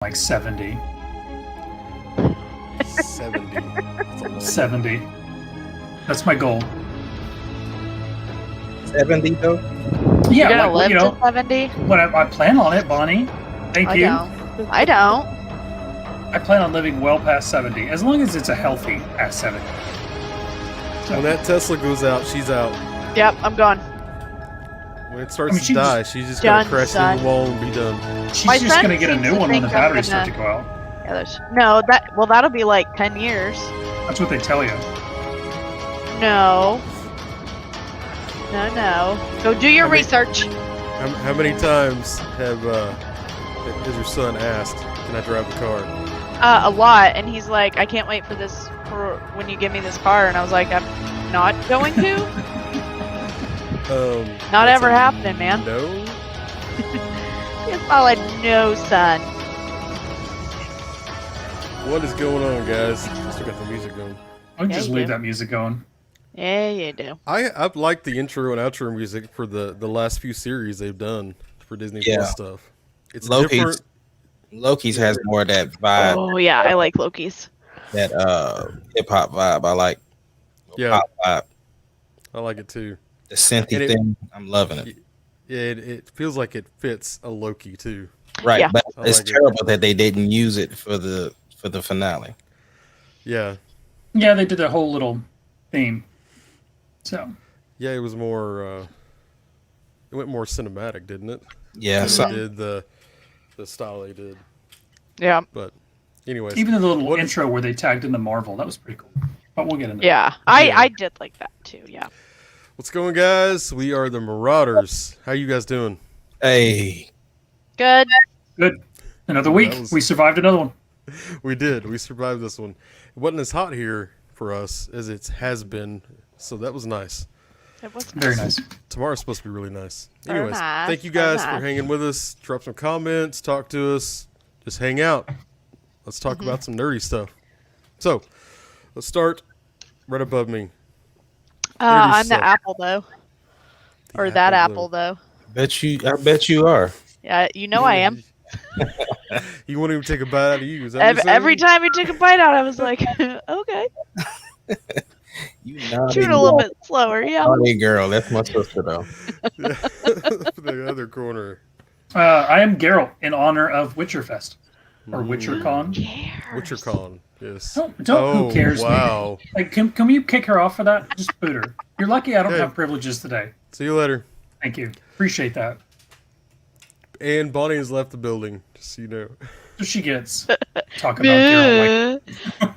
like 70. 70. 70. That's my goal. 70 though? Yeah, You're gonna like, live to 70? when I plan on it, Bonnie. Thank you. I don't. I plan on living well past 70, as long as it's a healthy past 70. When that Tesla goes out, she's out. Yep, I'm gone. When it starts to die, she's just Done, gonna crash son. into the wall and be done. She's My just son gonna get a seems new to one when think the I'm batteries start to gonna- go out. Yeah, that'll be like 10 years. That's what they tell you. No. Go do your research. How many times has your son asked, "Can I drive the car?" A lot, and he's like, I can't wait for when you give me this car, and I was like, I'm not going to. Not that's ever a happening, man. No. It's all a no, son. What is going on, guys? Still got the music going. I'll Yeah, just you leave do. that music going. Yeah, you do. I like the intro and outro music for the last few series they've done for Disney Yeah. Plus stuff. It's Loki's different. Loki's has more of that vibe, Oh yeah, I like Loki's. that hip hop vibe. I like Yeah, pop vibe. I like it too. The synthy And it- thing. I'm loving it. Yeah, it feels like it fits a Loki too. Right, Yeah. but I it's like it. terrible that they didn't use it for the finale. Yeah, Yeah, they did their whole little theme. So, yeah, it was more. It went more cinematic, didn't it? Yeah, Than so, it did the style they did. Yeah. But anyways, even the little what- intro where they tagged in the Marvel, that was pretty cool. But we'll get into Yeah. Yeah. I did like that too, yeah. what's going, guys? We are the Marauders. How you guys doing? hey, Good. Good. Another week. That was- We survived another one. We did. We survived this one. It wasn't as hot here for us as it has been, so that was nice. It was Very nice. Tomorrow's supposed to be really nice. Very Anyways, nice, thank you very guys for nice. hanging with us. Drop some comments, talk to us, just hang out. Let's talk about some nerdy stuff. So, let's start right above me. I'm the stuff. apple though. The Or that apple, apple though. I bet you are. Yeah, you know I am. You won't even take a bite out of you. Is that what you're Every saying? time he took a bite out, I was like, okay. You Shoot a little bit slower, yeah. naughty girl. That's my sister though. The other corner. I am Geralt in honor of Witcherfest. Or WitcherCon. WitcherCon, yes. Don't who cares, wow. man? Like, can we kick her off for that? Just boot her. You're lucky I don't Hey. have privileges today. See you later. Thank you. Appreciate that. And Bonnie has left the building, just so you know. So she gets talk about Geralt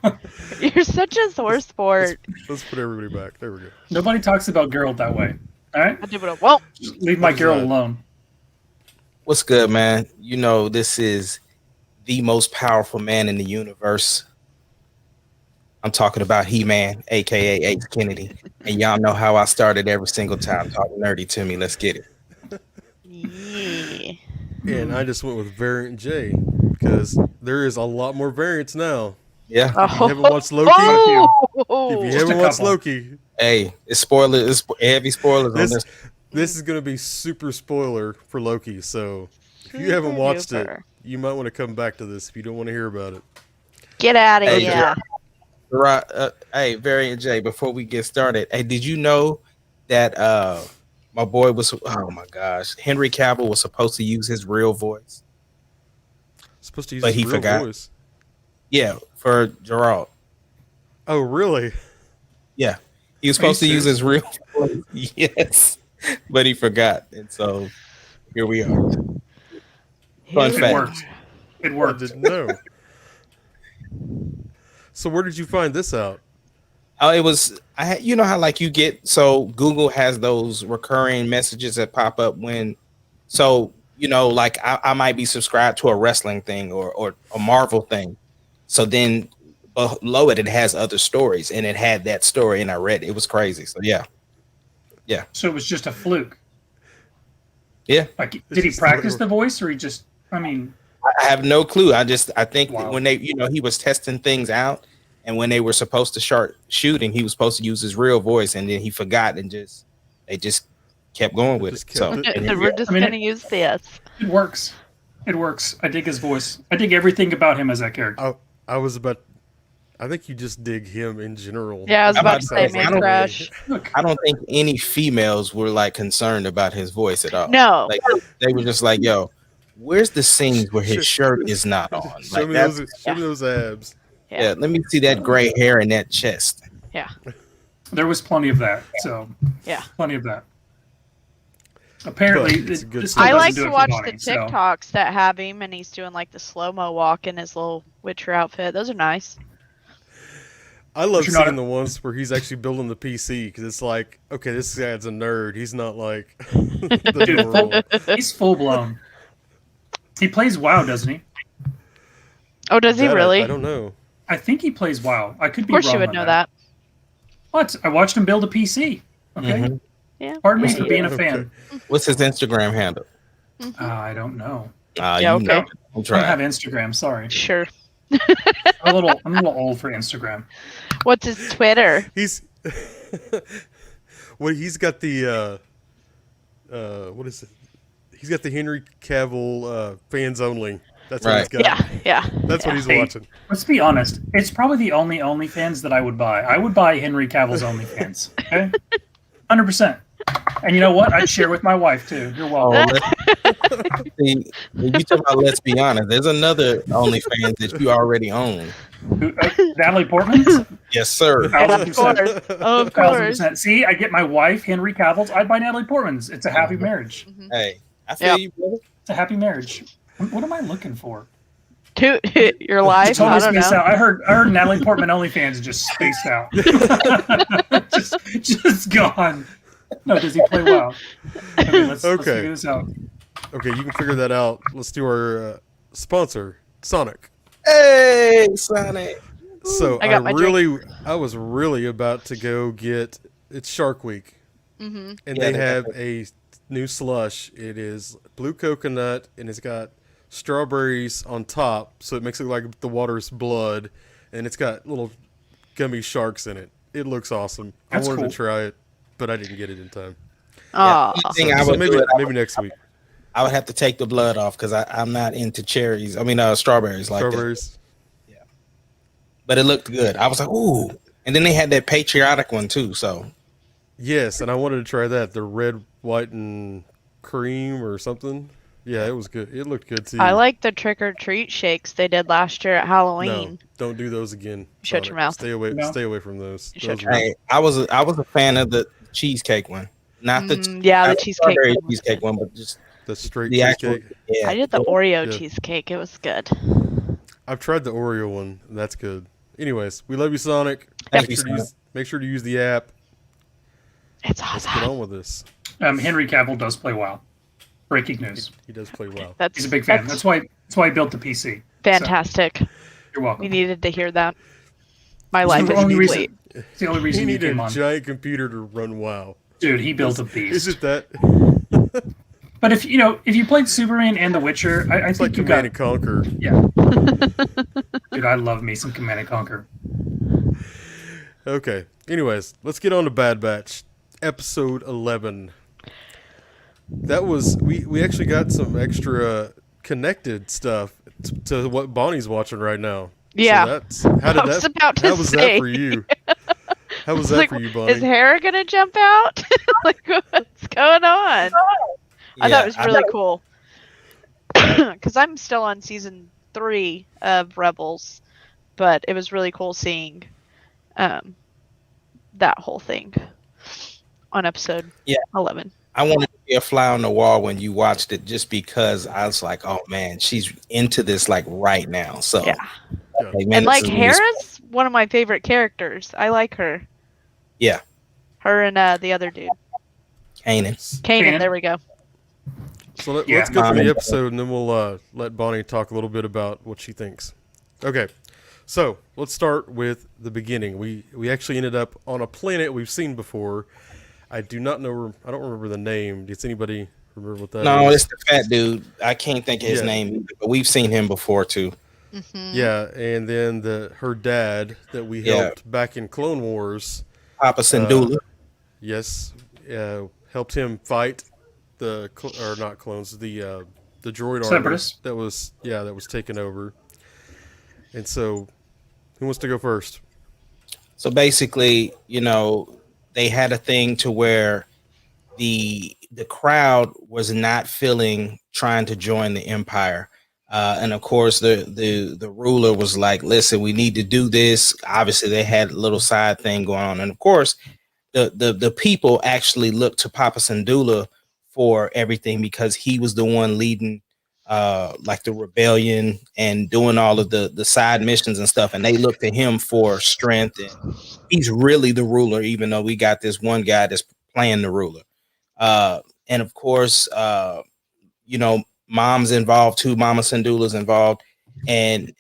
like You're such a sore sport. Let's put everybody back. There we go. nobody talks about Geralt that way. All right? I do what I won't. Just leave my What is Geralt that? alone. What's good, man? You know, this is the most powerful man in the universe. I'm talking about He-Man, aka Ace Kennedy. And y'all know how I started every single time. Talk nerdy to me. Let's get it. Yeah. And I just went with Variant J because there is a lot more variants now. Yeah. If you haven't watched Loki, Oh! if you Just haven't a watched couple. Loki, Hey, it's heavy spoilers on this. this is going to be super spoiler for Loki. So if you haven't watched it, you might want to come back to this if you don't want to hear about it. Get out of Hey, here. Right, hey, Variant J, before we get started, hey, did you know that my boy was, oh my gosh, Henry Cavill was supposed to use his real voice? Supposed to use But his he real forgot. voice. Yeah, for Gerald. Oh, really? Yeah, he was supposed to use his real voice. Yes, but he forgot, and so here we are. Fun It fact. worked. It I worked. didn't know. So where did you find this out? Oh, it was. I had, you know how like you get, so Google has those recurring messages that pop up when, so you know, like I might be subscribed to a wrestling thing or a Marvel thing, so then below it has other stories, and it had that story, and I read it. It was crazy. So yeah, So it was just a fluke. yeah. Like, did he just practice the the voice, or he just? I mean, I have no clue. I think that Wow. when they, you know, he was testing things out, and when they were supposed to start shooting, he was supposed to use his real voice, and then he forgot, and they just kept going with Just it. So kept it. and We're just I mean, gonna use this. it works. It works. I dig his voice. I dig everything about him as that character. I was about. I think you just dig him in general. Yeah, I was I'm about about to to say say, Man I don't- Crush. Look, I don't think any females were like concerned about his voice at all. No. Like they were just like, "Yo, where's the scenes where his Sh- shirt is not on?" Show Like me that's those. Show me those abs. yeah. Let me see that gray hair and that chest. Yeah. there was plenty of that. So Yeah. plenty of that. Apparently, But it's a good this still I doesn't like doesn't do to it watch for the Bonnie, so. TikToks that have him and he's doing like the slow-mo walk in his little Witcher outfit. Those are nice. I love you're not seeing a- the ones where he's actually building the PC because it's like, okay, this guy's a nerd. He's not like the Dude, normal. He's full blown. He plays WoW, doesn't he? Oh, does he That really? I don't know. I think he plays WoW. I could Of be course wrong you would on know that. What? I watched him build a PC. Okay. Mhm. Yeah. Pardon me Yeah, for you being a do. fan. What's his Instagram handle? I don't know. Yeah, You okay. know. I'm I don't trying. have Instagram. Sorry. Sure. I'm a little old for Instagram. What's his Twitter? He's well, he's got the what is it? He's got the Henry Cavill fans only. That's what he's got. Yeah. That's what he's Hey, watching. Let's be honest. It's probably the only OnlyFans that I would buy. I would buy Henry Cavill's OnlyFans. Okay, 100%. And you know what? I'd share with my wife too. You're Oh, welcome. see, when you talk about let's be honest, there's another OnlyFans that you already own. Natalie Portman's. Yes, sir. Of 1,000%. course. Of course. 1,000%. See, I get my wife Henry Cavill's. I'd buy Natalie Portman's. It's a happy marriage. Hey, I feel Yeah. you, brother. It's a happy marriage. What am I looking for? To your life? Totally I don't spaced know. out. I heard Natalie Portman OnlyFans just spaced out. just gone. No, does he play well? Okay, let's figure this out. Okay, you can figure that out. Let's do our sponsor, Sonic. Hey, Sonic. So I got my I was really about to go get. It's Shark Week, and Yeah, they they have got a new slush. It is blue coconut, and it's got strawberries on top, so it makes it look like the water's blood, and it's got little gummy sharks in it. It looks awesome. That's I wanted cool. to try it, but I didn't get it in time. Aw. Thing I So would maybe do it, maybe next week. I would have to take the blood off because I'm not into cherries. I mean, strawberries like that. Strawberries. But it looked good. I was like, ooh. And then they had that patriotic one too. So Yes, and I wanted to try that. The red, white, and cream or something. Yeah, it was good. It looked good too. I like the trick or treat shakes they did last year at No, Halloween. don't do those again. Shut your mouth. Stay away. No. Stay away from those. Shut Those your were- hey, I was a fan of the cheesecake one, not the Yeah, the not cheesecake. strawberry one was cheesecake good. one, but just the straight the actual. cheesecake. Yeah, I did the Oreo Yeah. cheesecake. It was good. I've tried the Oreo one. And that's good. Anyways, we love you, Sonic. Thank Make you, sure to make sure to use the app. It's Let's get awesome. on with this. Henry Cavill does play WoW. Breaking news. He does play well. That's He's a big fan. That's That's why he built the PC. fantastic. So, you're welcome. We needed to hear that. My It's life the is only complete. reason. It's the only He reason he needed came a on. giant computer to run WoW. Dude, he built a Is beast. it that? But if you played Superman and The Witcher, I It's think like you Command got and Conquer. yeah. Dude, I love me some Command and Conquer. Okay. Anyways, let's get on to Bad Batch, episode 11. That was we actually got some extra connected stuff to what Bonnie's watching right now. Yeah. So that's how did I was that? about to How was say. that for you? How was I that was like, for you, Bonnie? is hair gonna jump out? Like, what's going on? I thought it was really cool. Because I'm still on season 3 of Rebels, but it was really cool seeing that whole thing on episode 11. I wanted to be a fly on the wall when you watched it, just because I was like, oh man, she's into this like right now. So Yeah. like, man, And this like is really Hera's one of my favorite characters. I like her. Yeah. Her and the other dude. Kanan. Kanan, Kanan. there we go. So let's Yeah. go through the episode and then we'll let Bonnie talk a little bit about what she thinks. Okay, so let's start with the beginning. We actually ended up on a planet we've seen before. I do not know. I don't remember the name. Does anybody remember what that No, is? it's the fat dude. I can't think of his Yeah. name either, but we've seen him before too. Yeah, and then her dad that we Yeah. helped back in Clone Wars. Papa Syndulla. Yes, helped him fight the not clones, the droid army Separatists. that was taken over. And so, who wants to go first? So basically, they had a thing to where the crowd was not feeling trying to join the empire. And of course, the ruler was like, "Listen, we need to do this." Obviously, they had a little side thing going on, and of course, the people actually looked to Papa Syndulla for everything because he was the one leading, like the rebellion and doing all of the side missions and stuff, and they looked to him for strength. And he's really the ruler, even though we got this one guy that's playing the ruler. And of course, mom's involved too. Mama Syndulla's involved, and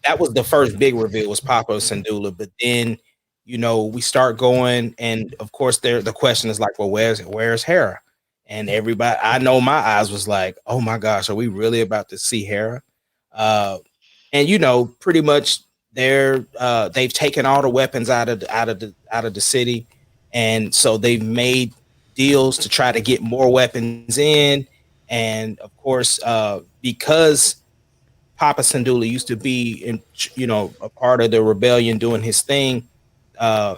that was the first big reveal was Papa Syndulla. But then, we start going, and of course, the question is like, well, where's Hera? And everybody, I know my eyes was like, oh my gosh, are we really about to see Hera? And pretty much they've taken all the weapons out of the city, and so they've made deals to try to get more weapons in. And of course, because Papa Syndulla used to be a part of the rebellion doing his thing,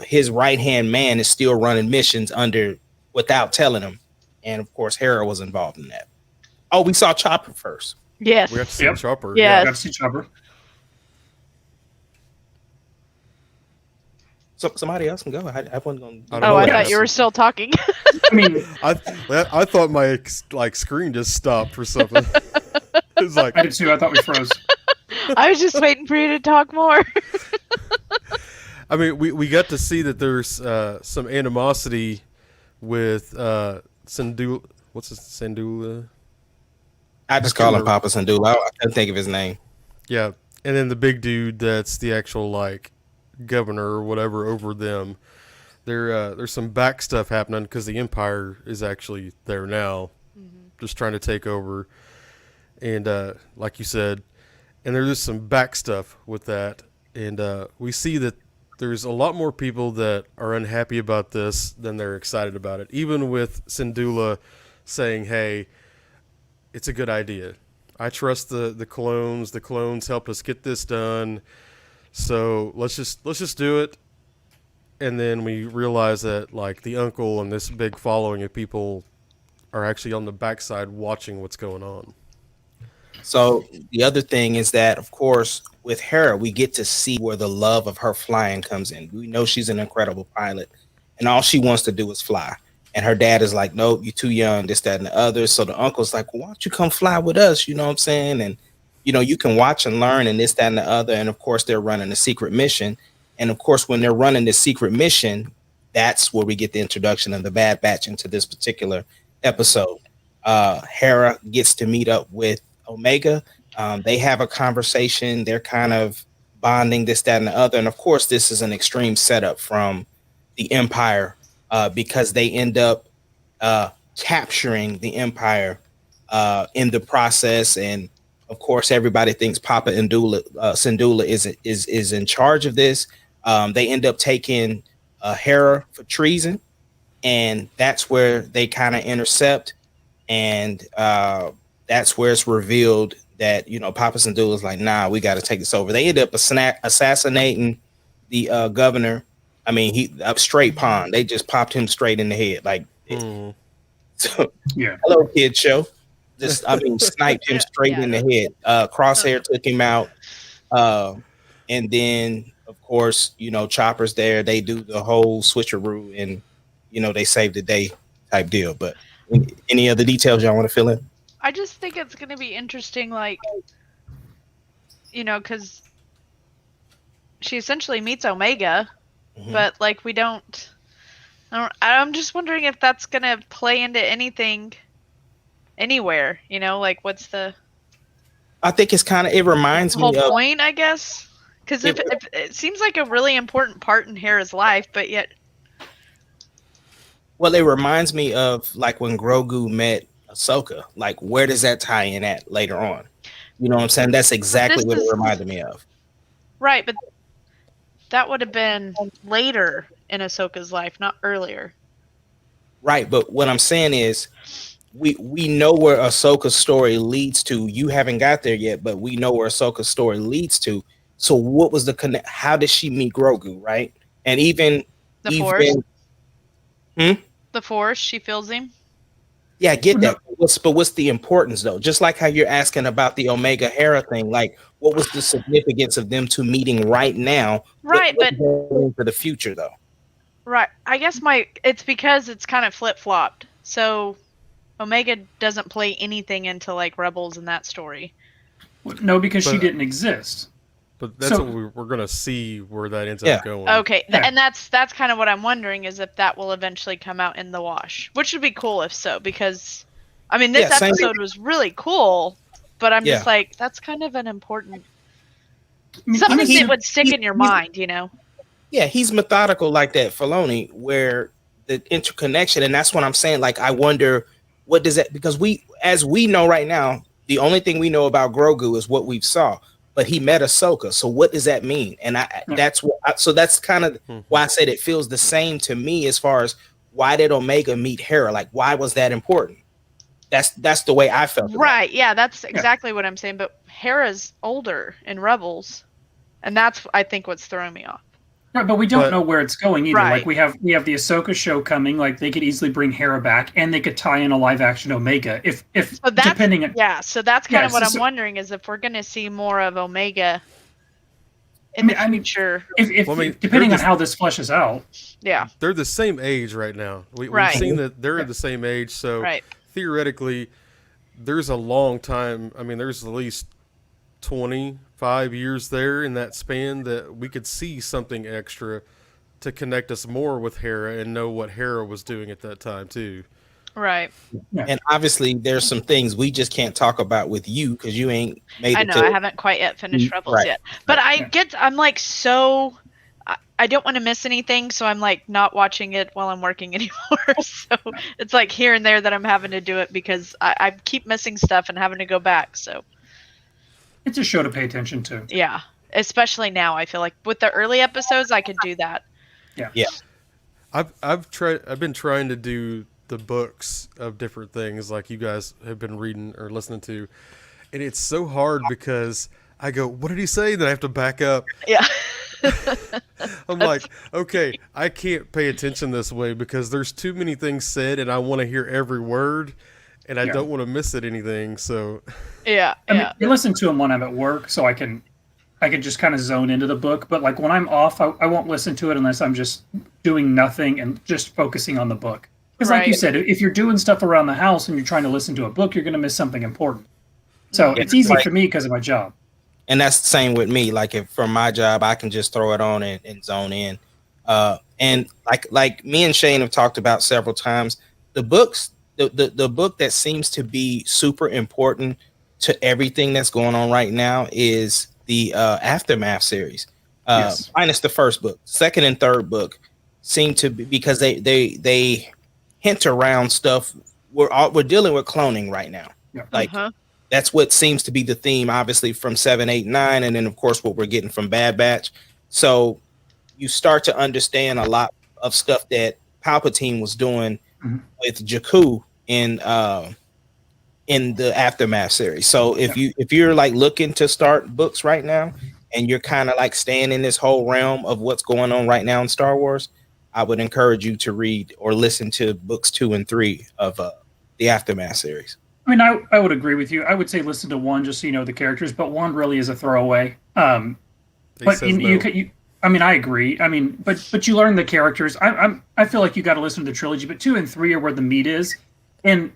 his right hand man is still running missions under without telling him. And of course, Hera was involved in that. Oh, we saw Chopper first. Yes. We got to see Yep. Chopper. Yes. Got to see Chopper. So somebody else can go. I wasn't going. I don't Oh, know I what thought you were happened. still talking. I mean, I thought my screen just stopped for something. It's like I did too. I thought we froze. I was just waiting for you to talk more. I mean, we got to see that there's some animosity with Syndulla. What's his Syndulla? I just call him Papa Syndulla. I couldn't think of his name. Yeah, and then the big dude that's the actual governor or whatever over them. There's some back stuff happening because the Empire is actually there now, just trying to take over. And like you said, and there's some back stuff with that. And we see that there's a lot more people that are unhappy about this than they're excited about it. Even with Syndulla saying, "Hey, it's a good idea. I trust the clones. The clones helped us get this done. So let's just do it." And then we realize that the uncle and this big following of people are actually on the backside watching what's going on. So the other thing is that, of course, with Hera, we get to see where the love of her flying comes in. We know she's an incredible pilot, and all she wants to do is fly. And her dad is like, "Nope, you're too young, this, that, and the other." So the uncle's like, "Well, why don't you come fly with us?" You know what I'm saying? And, you can watch and learn and this, that, and the other. And of course, they're running a secret mission. And of course, when they're running this secret mission, that's where we get the introduction of the Bad Batch into this particular episode. Hera gets to meet up with Omega. They have a conversation. They're kind of bonding, this, that, and the other. And of course, this is an extreme setup from the Empire, because they end up capturing the Empire in the process. And of course, everybody thinks Papa Syndulla is in charge of this. They end up taking Hera for treason, and that's where they kind of intercept. And that's where it's revealed that Papa Syndulla is like, "Nah, we got to take this over." They end up assassinating the governor. I mean, he up straight pawn. They just popped him straight in the head, So, Yeah. hello, kid show. Sniped him straight in the head. Crosshair took him out, and then of course, Chopper's there. They do the whole switcheroo, and they save the day type deal. But any other details y'all want to fill in? I just think it's going to be interesting, because she essentially meets Omega, but we don't. I'm just wondering if that's going to play into anything, anywhere. What's the? I think it's it reminds whole me of point, I guess, because if it seems like a really important part in Hera's life, but yet. Well, it reminds me of when Grogu met Ahsoka. Where does that tie in at later on? You know what I'm saying? That's exactly what it reminded me of. Right, but that would have been later in Ahsoka's life, not earlier. Right, but what I'm saying is, we know where Ahsoka's story leads to. You haven't got there yet, but we know where Ahsoka's story leads to. So what was the connect? How did she meet Grogu, right? And The Force. Hmm? The Force. She feels him. Yeah, I get that. But what's the importance though? Just like how you're asking about the Omega Hera thing, like what was the significance of them two meeting right now? Right, but for the future though. right. I guess it's because it's kind of flip flopped. So Omega doesn't play anything into like Rebels in that story. No, because she But- didn't exist. But that's So- what we're gonna see where that ends Yeah. up going. Okay, Yeah. and that's kind of what I'm wondering is if that will eventually come out in the wash, which would be cool if so, because I mean this Yeah, same. episode was really cool, but I'm just Yeah. like that's kind of an important I mean, something honestly, that would stick in your mind, you know? Yeah, he's methodical like that, Filoni, where the interconnection, and that's what I'm saying. Like, I wonder what does that, because as we know right now, the only thing we know about Grogu is what we've saw, but he met Ahsoka. So what does that mean? And so that's kind of why I said it feels the same to me as far as why did Omega meet Hera? Like, why was that important? That's the way I felt. Right, yeah, that's exactly what I'm saying, but Hera's older in Rebels, and that's I think what's throwing me off. Right, but we don't know where it's going either. Right. Like we have the Ahsoka show coming. Like they could easily bring Hera back, and they could tie in a live action Omega if So that's, depending on so that's kind Yeah, of what so- I'm wondering is if we're going to see more of Omega in the future. if Well, I mean, depending they're on how this fleshes out. Yeah, They're the same age right now. We've Right. seen that they're the same age, so right. theoretically, there's a long time. I mean, there's at least 25 years there in that span that we could see something extra to connect us more with Hera and know what Hera was doing at that time too. Right. And obviously, there's some things we just can't talk about with you because you ain't made I it know to. I haven't quite yet finished Rebels Right. yet. But I'm like so I don't want to miss anything, so I'm like not watching it while I'm working anymore. So it's like here and there that I'm having to do it because I keep missing stuff and having to go back. So It's a show to pay attention to. yeah, especially now I feel like with the early episodes I could do that. Yeah. I've been trying to do the books of different things like you guys have been reading or listening to, and it's so hard because I go, what did he say? Then I have to back up. Yeah. I'm like, okay, I can't pay attention this way because there's too many things said and I want to hear every word and I don't want to miss it anything. So Yeah. I mean, I listen to them when I'm at work, so I can just kind of zone into the book. But like when I'm off, I won't listen to it unless I'm just doing nothing and just focusing on the book. Because like you Right. said, if you're doing stuff around the house and you're trying to listen to a book, you're going to miss something important. So it's easy for me because of my job. And that's the same with me. Like if from my job, I can just throw it on and zone in. And like me and Shane have talked about several times, the books, the book that seems to be super important to everything that's going on right now is the Aftermath series. Yes. Minus the first book, second and third book seem to be because they hint around stuff. We're dealing with cloning right now. Yeah. Like that's what seems to be the theme, obviously, from 7, 8, 9, and then of course what we're getting from Bad Batch. So you start to understand a lot of stuff that Palpatine was doing with Jakku in the Aftermath series. So if you're like looking to start books right now and you're kind of like staying in this whole realm of what's going on right now in Star Wars, I would encourage you to read or listen to books 2 and 3 of the Aftermath series. I mean, I would agree with you. I would say listen to one just so you know the characters, but one really is a throwaway. But I mean, I agree. I mean, but you learn the characters. I feel like you got to listen to the trilogy, but 2 and 3 are where the meat is, and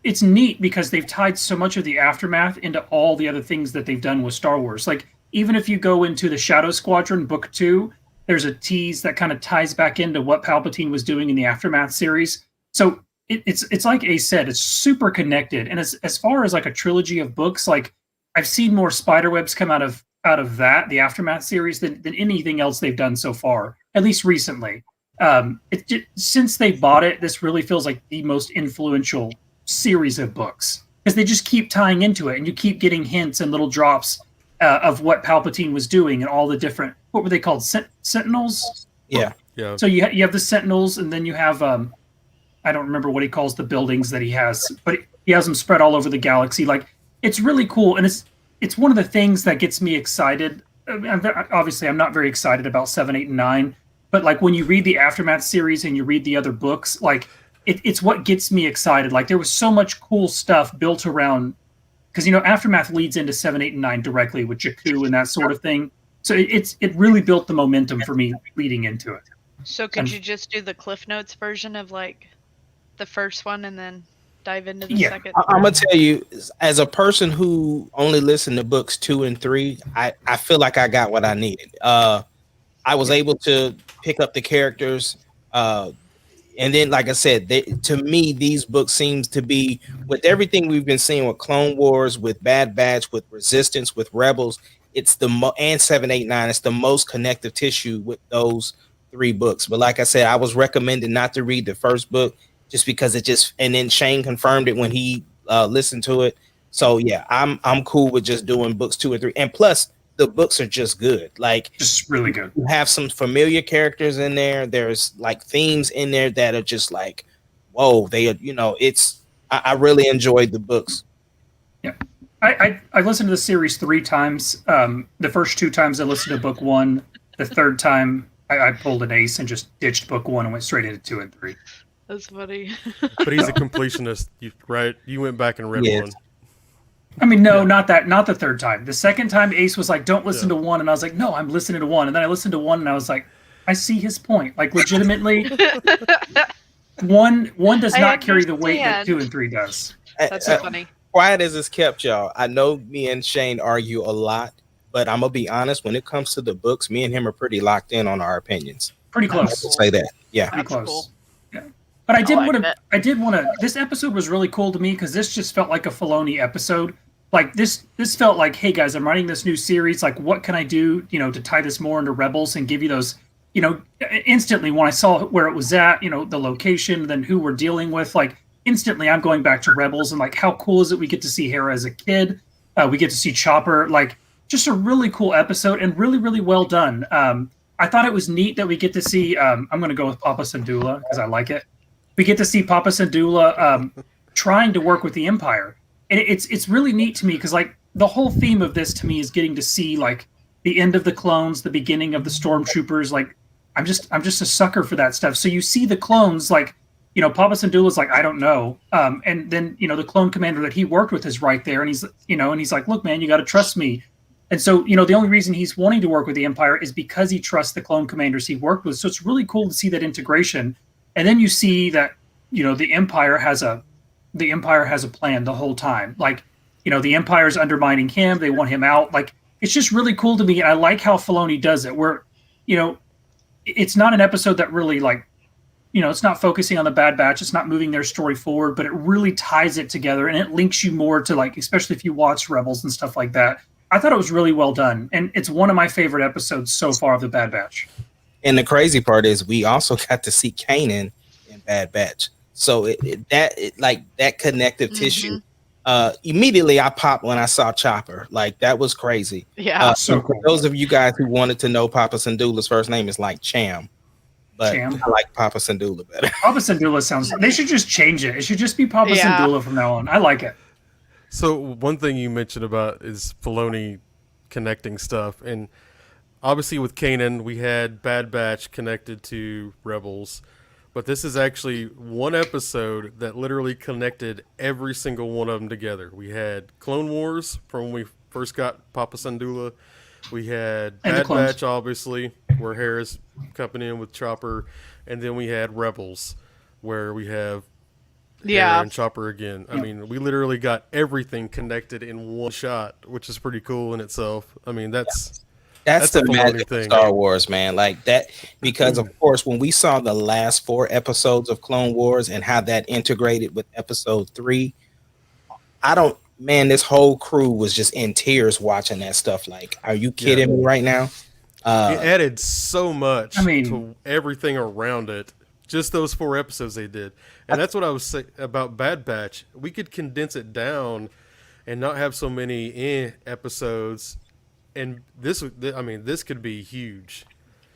it's neat because they've tied so much of the Aftermath into all the other things that they've done with Star Wars. Like even if you go into the Shadow Squadron book 2, there's a tease that kind of ties back into what Palpatine was doing in the Aftermath series. So it's like Ace said, it's super connected. And as far as like a trilogy of books, like I've seen more spiderwebs come out of that, the Aftermath series, than anything else they've done so far, at least recently. Since they bought it, this really feels like the most influential series of books because they just keep tying into it and you keep getting hints and little drops of what Palpatine was doing and all the different, what were they called? Sentinels? Yeah. Yeah. So you have the Sentinels and then you have, I don't remember what he calls the buildings that he has, but he has them spread all over the galaxy. Like it's really cool, and it's one of the things that gets me excited. Obviously, I'm not very excited about 7, 8, and 9, but like when you read the Aftermath series and you read the other books, like it's what gets me excited. Like there was so much cool stuff built around because Aftermath leads into 7, 8, and 9 directly with Jakku and that sort of thing. So it really built the momentum for me leading into it. So could you just do the Cliff Notes version of like the first one and then dive into the second? I'm gonna tell you, as a person who only listened to books 2 and 3, I feel like I got what I needed. I was able to pick up the characters, and then, like I said, to me, these books seems to be with everything we've been seeing with Clone Wars, with Bad Batch, with Resistance, with Rebels. It's and 7, 8, 9. It's the most connective tissue with those 3 books. But like I said, I was recommended not to read the first book just because and then Shane confirmed it when he listened to it. So yeah, I'm cool with just doing books 2 and 3. And plus, the books are just good. Like just really good. You have some familiar characters in there. There's like themes in there that are just like, whoa, I really enjoyed the books. Yeah. I listened to the series 3 times. The first 2 times I listened to book 1. The third time I pulled an ace and just ditched book 1 and went straight into 2 and 3. That's funny. But he's a completionist, right? You went back and read 1. I mean, no, not the third time. The second time, Ace was like, "Don't listen to 1," and I was like, "No, I'm listening to 1." And then I listened to 1, and I was like, "I see his point. Like, legitimately, one does not carry the weight that 2 and 3 does." That's so funny. Quiet as it's kept, y'all. I know me and Shane argue a lot, but I'm gonna be honest. When it comes to the books, me and him are pretty locked in on our opinions. Pretty close. I'll say that. Yeah, pretty close. Cool. Yeah. But I did want to. This episode was really cool to me because this just felt like a Filoni episode. Like this felt like, hey guys, I'm writing this new series. Like, what can I do, to tie this more into Rebels and give you those, instantly when I saw where it was at, the location, then who we're dealing with, like instantly I'm going back to Rebels and like, how cool is it? We get to see Hera as a kid. We get to see Chopper, like just a really cool episode and really, really well done. I thought it was neat that we get to see, I'm going to go with Papa Syndulla because I like it. We get to see Papa Syndulla trying to work with the Empire. And it's really neat to me because like the whole theme of this to me is getting to see like the end of the clones, the beginning of the stormtroopers. Like I'm just a sucker for that stuff. So you see the clones like, Papa Syndulla's like, I don't know. And then, the clone commander that he worked with is right there. And he's like, look, man, you got to trust me. And so, the only reason he's wanting to work with the Empire is because he trusts the clone commanders he worked with. So it's really cool to see that integration. And then you see that, the Empire has a plan the whole time. Like, the Empire's undermining him. They want him out. Like, it's just really cool to me. And I like how Filoni does it where, it's not an episode that really like, it's not focusing on the Bad Batch. It's not moving their story forward, but it really ties it together and it links you more to like, especially if you watch Rebels and stuff like that. I thought it was really well done. And it's one of my favorite episodes so far of the Bad Batch. And the crazy part is we also got to see Kanan in Bad Batch. So that connective tissue. Immediately I popped when I saw Chopper. Like that was crazy. Yeah. So for those of you guys who wanted to know, Papa Syndulla's first name is like Cham. But Cham. I like Papa Syndulla better. Papa Syndulla sounds. They should just change it. It should just be Papa Syndulla from now on. I like it. So one thing you mentioned about is Filoni connecting stuff, and obviously with Kanan we had Bad Batch connected to Rebels, but this is actually one episode that literally connected every single one of them together. We had Clone Wars from when we first got Papa Syndulla. We had Bad Batch, obviously, where Hera's coming in with Chopper, and then we had Rebels, where we have Hera and Chopper again. I mean, we literally got everything connected in one shot, which is pretty cool in itself. I mean, that's the magic thing. of Star Wars, man. Like that, because of course, when we saw the last 4 episodes of Clone Wars and how that integrated with episode 3, this whole crew was just in tears watching that stuff. Like, are you kidding me right now? It added so much to everything around it. Just those 4 episodes they did. And that's what I was saying about Bad Batch. We could condense it down and not have so many episodes. And this could be huge.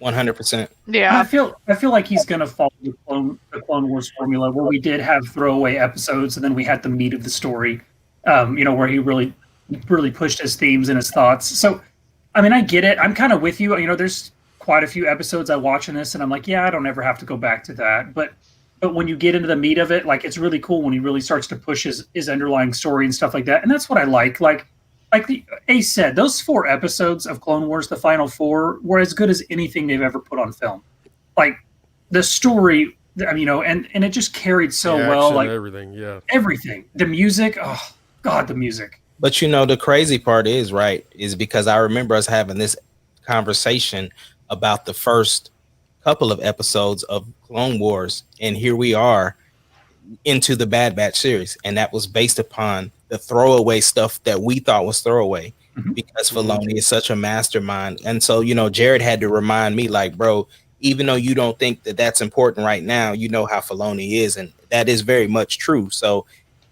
100%. Yeah. I feel like he's gonna follow the Clone Wars formula, where we did have throwaway episodes, and then we had the meat of the story. Where he really pushed his themes and his thoughts. So, I mean, I get it. I'm kind of with you. There's quite a few episodes I watch in this, and I'm like, yeah, I don't ever have to go back to that. But when you get into the meat of it, like, it's really cool when he really starts to push his underlying story and stuff like that. And that's what I like. Like the Ace said, those 4 episodes of Clone Wars, the final 4, were as good as anything they've ever put on film. Like, the story, and it just carried so well. Like, everything, yeah. Everything. The music, oh, God, the music. But the crazy part is because I remember us having this conversation about the first couple of episodes of Clone Wars, and here we are into the Bad Batch series, and that was based upon the throwaway stuff that we thought was throwaway, because Filoni is such a mastermind. And so, Jared had to remind me, like, bro, even though you don't think that that's important right now, you know how Filoni is, and that is very much true. So,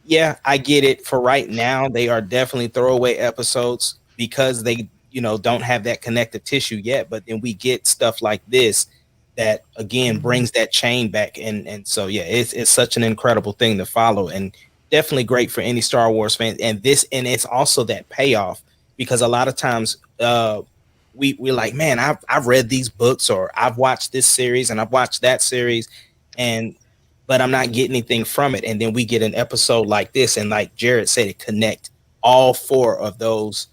yeah, I get it. For right now, they are definitely throwaway episodes because they, don't have that connective tissue yet. But then we get stuff like this that, again, brings that chain back. And so, yeah, it's such an incredible thing to follow, and definitely great for any Star Wars fan. And it's also that payoff, because a lot of times we're like, man, I've read these books, or I've watched this series and I've watched that series, but I'm not getting anything from it. And then we get an episode like this, and like Jared said, it connect all 4 of those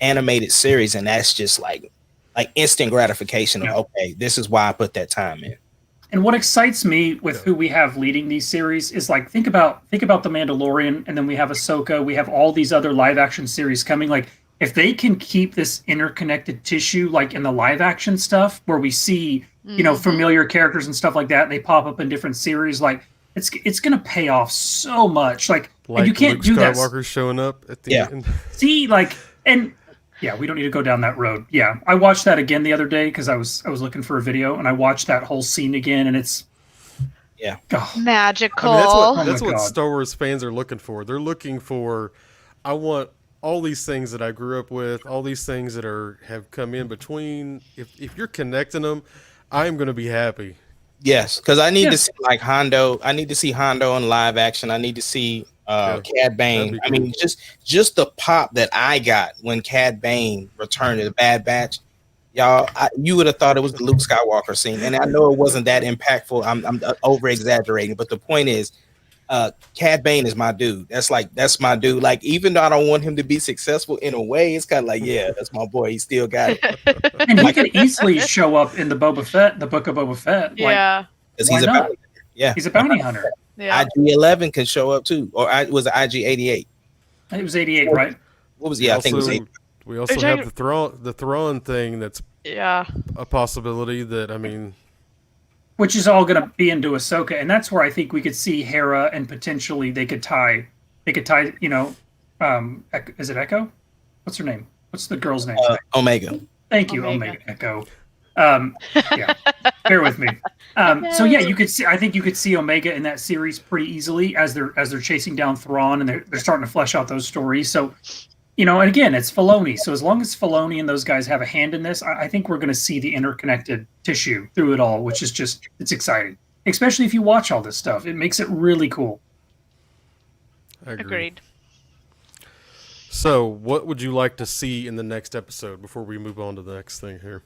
animated series, and that's just like instant gratification of, okay, this is why I put that time in. And what excites me with who we have leading these series is, like, think about The Mandalorian, and then we have Ahsoka, we have all these other live action series coming. Like, if they can keep this interconnected tissue, like in the live action stuff, where we see, familiar characters and stuff like that, and they pop up in different series, like, it's going to pay off so much. Like and you can't Luke do that. Skywalker showing up at the end. See, yeah, we don't need to go down that road. Yeah, I watched that again the other day because I was looking for a video, and I watched that whole scene again, and it's magical. I mean, that's what Star Wars fans are looking for. They're looking for, I want all these things that I grew up with, all these things that have come in between. If you're connecting them, I'm going to be happy. Yes, because I need to see Hondo. I need to see Hondo in live action. I need to see Cad Bane. Cool. I mean, just the pop that I got when Cad Bane returned to the Bad Batch, y'all. You would have thought it was the Luke Skywalker scene, and I know it wasn't that impactful. I'm over exaggerating, but the point is, Cad Bane is my dude. That's my dude. Like, even though I don't want him to be successful in a way, it's kind of like, yeah, that's my boy. He still got it. And he could easily show up in the Book of Boba Fett. Yeah, because he's a bounty hunter. Yeah, he's a bounty hunter. Yeah. IG-11 can show up too, or was it IG-88? It was 88, right? What was? Yeah, I think it was 88. We also have the Thrawn thing. That's a possibility. That, I mean, which is all going to be into Ahsoka, and that's where I think we could see Hera, and potentially they could tie. Is it Echo? What's her name? What's the girl's name? Omega. Thank you, Omega Echo. Yeah, bear with me. So yeah, you could see. I think you could see Omega in that series pretty easily as they're chasing down Thrawn, and they're starting to flesh out those stories. So, and again, it's Filoni. So as long as Filoni and those guys have a hand in this, I think we're going to see the interconnected tissue through it all, which is it's exciting. Especially if you watch all this stuff, it makes it really cool. Agreed. So, what would you like to see in the next episode before we move on to the next thing here?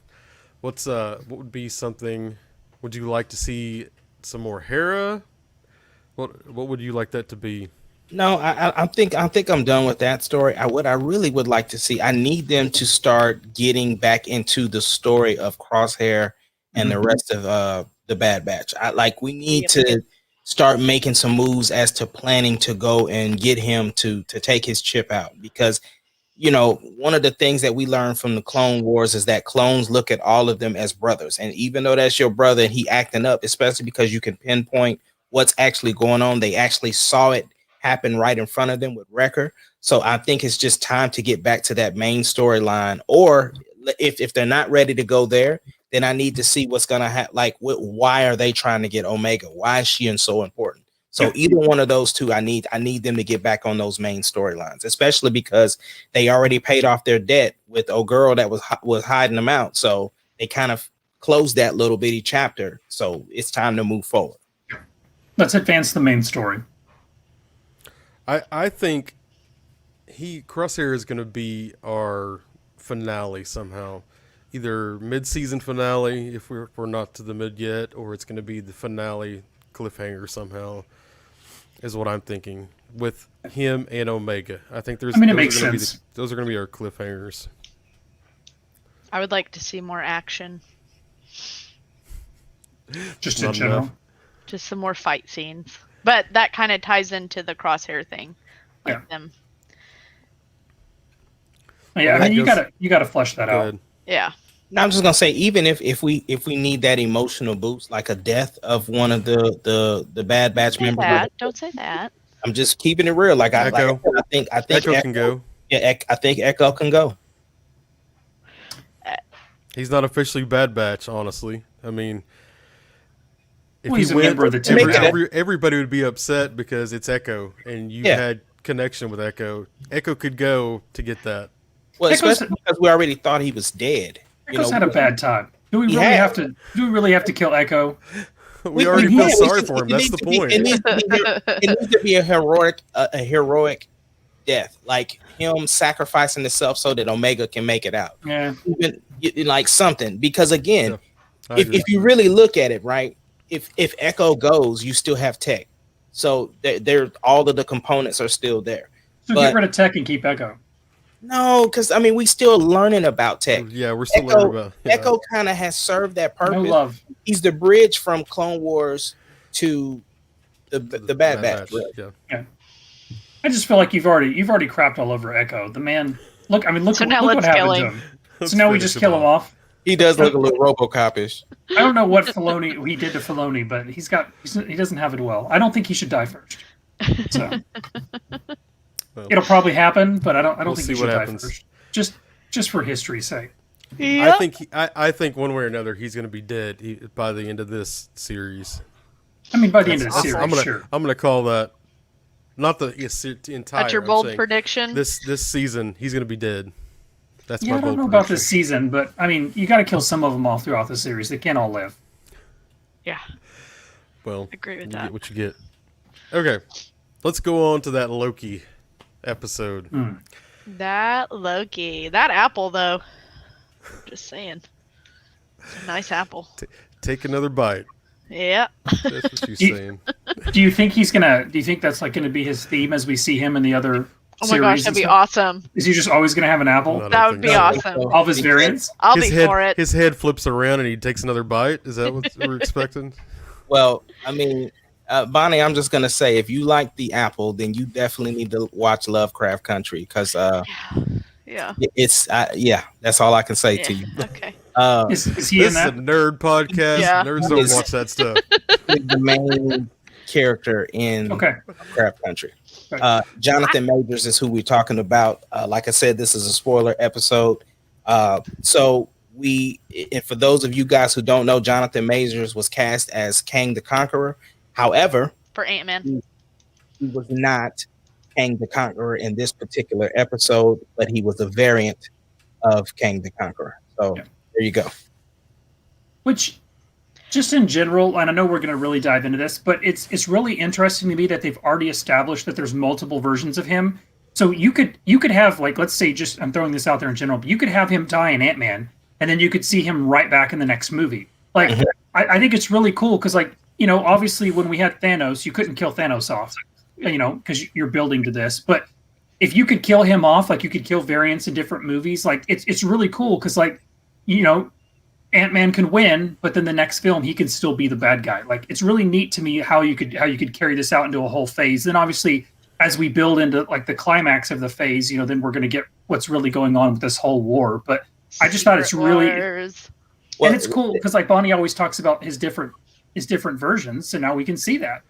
What would be something? Would you like to see some more Hera? What would you like that to be? No, I think I'm done with that story. What I really would like to see, I need them to start getting back into the story of Crosshair and the rest of the Bad Batch. We need to start making some moves as to planning to go and get him to take his chip out, because one of the things that we learned from the Clone Wars is that clones look at all of them as brothers. And even though that's your brother and he acting up, especially because you can pinpoint what's actually going on, they actually saw it happen right in front of them with Wrecker. So I think it's just time to get back to that main storyline. Or if they're not ready to go there, then I need to see what's going to happen. Why are they trying to get Omega? Why is she so important? So either one of those two, I need them to get back on those main storylines, especially because they already paid off their debt with a girl that was hiding them out. So they kind of closed that little bitty chapter. So it's time to move forward. Let's advance the main story. I think Crosshair is going to be our finale somehow. Either mid-season finale, if we're not to the mid yet, or it's going to be the finale cliffhanger somehow, is what I'm thinking, with him and Omega. I think it makes sense. Those are going to be our cliffhangers. I would like to see more action. Just in general. Enough. Just some more fight scenes. But that kind of ties into the Crosshair thing. Like them. Yeah, I mean, you gotta flush that out. Yeah. Now I'm just gonna say, even if we need that emotional boost, like a death of one of the Bad Batch members. Don't say that. I'm just keeping it real. Like Echo. I think Echo can go. Yeah, I think Echo can go. He's not officially Bad Batch, honestly. I mean, if he's he a went, member of the team. everybody would be upset because it's Echo, and you had connection with Echo. Echo could go to get that. Well, especially because we already thought he was dead. Echo's had a bad time. Do we really have to kill Echo? we already feel sorry for him. That's the point. It needs to be a heroic death, like him sacrificing himself so that Omega can make it out. Yeah, even like something. Because again, if you really look at it, right, if Echo goes, you still have Tech, so there all of the components are still there. So get rid of Tech and keep Echo. No, because I mean we still learning about Tech. Yeah, we're still learning about Echo. Kind of has served that purpose. No love. He's the bridge from Clone Wars to the Bad Batch. Yeah. I just feel like you've already crapped all over Echo. The man. Look what happened to him. So now we just kill him off. He does look a little RoboCop-ish. I don't know what he did to Filoni, but he doesn't have it well. I don't think he should die first. So it'll probably happen, but I don't think he should die first. Just for history's sake. Yep. I think one way or another he's going to be dead by the end of this series. I mean, by the end of the series, sure. I'm going to call that not the entire. That's your bold prediction. This season he's going to be dead. That's my bold I don't know prediction. about this season, but I mean, you got to kill some of them all throughout the series. They can't all live. Yeah. Well, I agree with you that. get what you get. Okay, let's go on to that Loki episode. That Loki, that apple though. Just saying, it's a nice apple. Take another bite. Yeah. That's what you're saying. Do you think that's like going to be his theme as we see him in the other? Oh my gosh, that'd be awesome. Is he just always going to have an apple? That would be awesome. All of his variants? I'll be for it. His head flips around and he takes another bite. Is that what we're expecting? Well, I mean, Bonnie, I'm just going to say, if you like the apple, then you definitely need to watch Lovecraft Country because it's that's all I can say to you. Okay. Is he in that? This is a nerd podcast. Yeah. Nerds don't watch that stuff. He's the main character in Lovecraft Country. Right. Jonathan Majors is who we're talking about. Like I said, this is a spoiler episode. So and for those of you guys who don't know, Jonathan Majors was cast as Kang the Conqueror. However, For Ant-Man. he was not Kang the Conqueror in this particular episode, but he was a variant of Kang the Conqueror. So there you go. Which, just in general, and I know we're going to really dive into this, but it's really interesting to me that they've already established that there's multiple versions of him. So you could have, like, let's say, just I'm throwing this out there in general, but you could have him die in Ant-Man, and then you could see him right back in the next movie. Like, I think it's really cool because, like, obviously when we had Thanos, you couldn't kill Thanos off, because you're building to this. But if you could kill him off, like you could kill variants in different movies, like it's really cool because, like, Ant-Man can win, but then the next film he can still be the bad guy. Like, it's really neat to me how you could carry this out into a whole phase. Then obviously as we build into like the climax of the phase, then we're going to get what's really going on with this whole war. But I just thought it's really, and it's cool because like Bonnie always talks about his different versions, so now we can see that.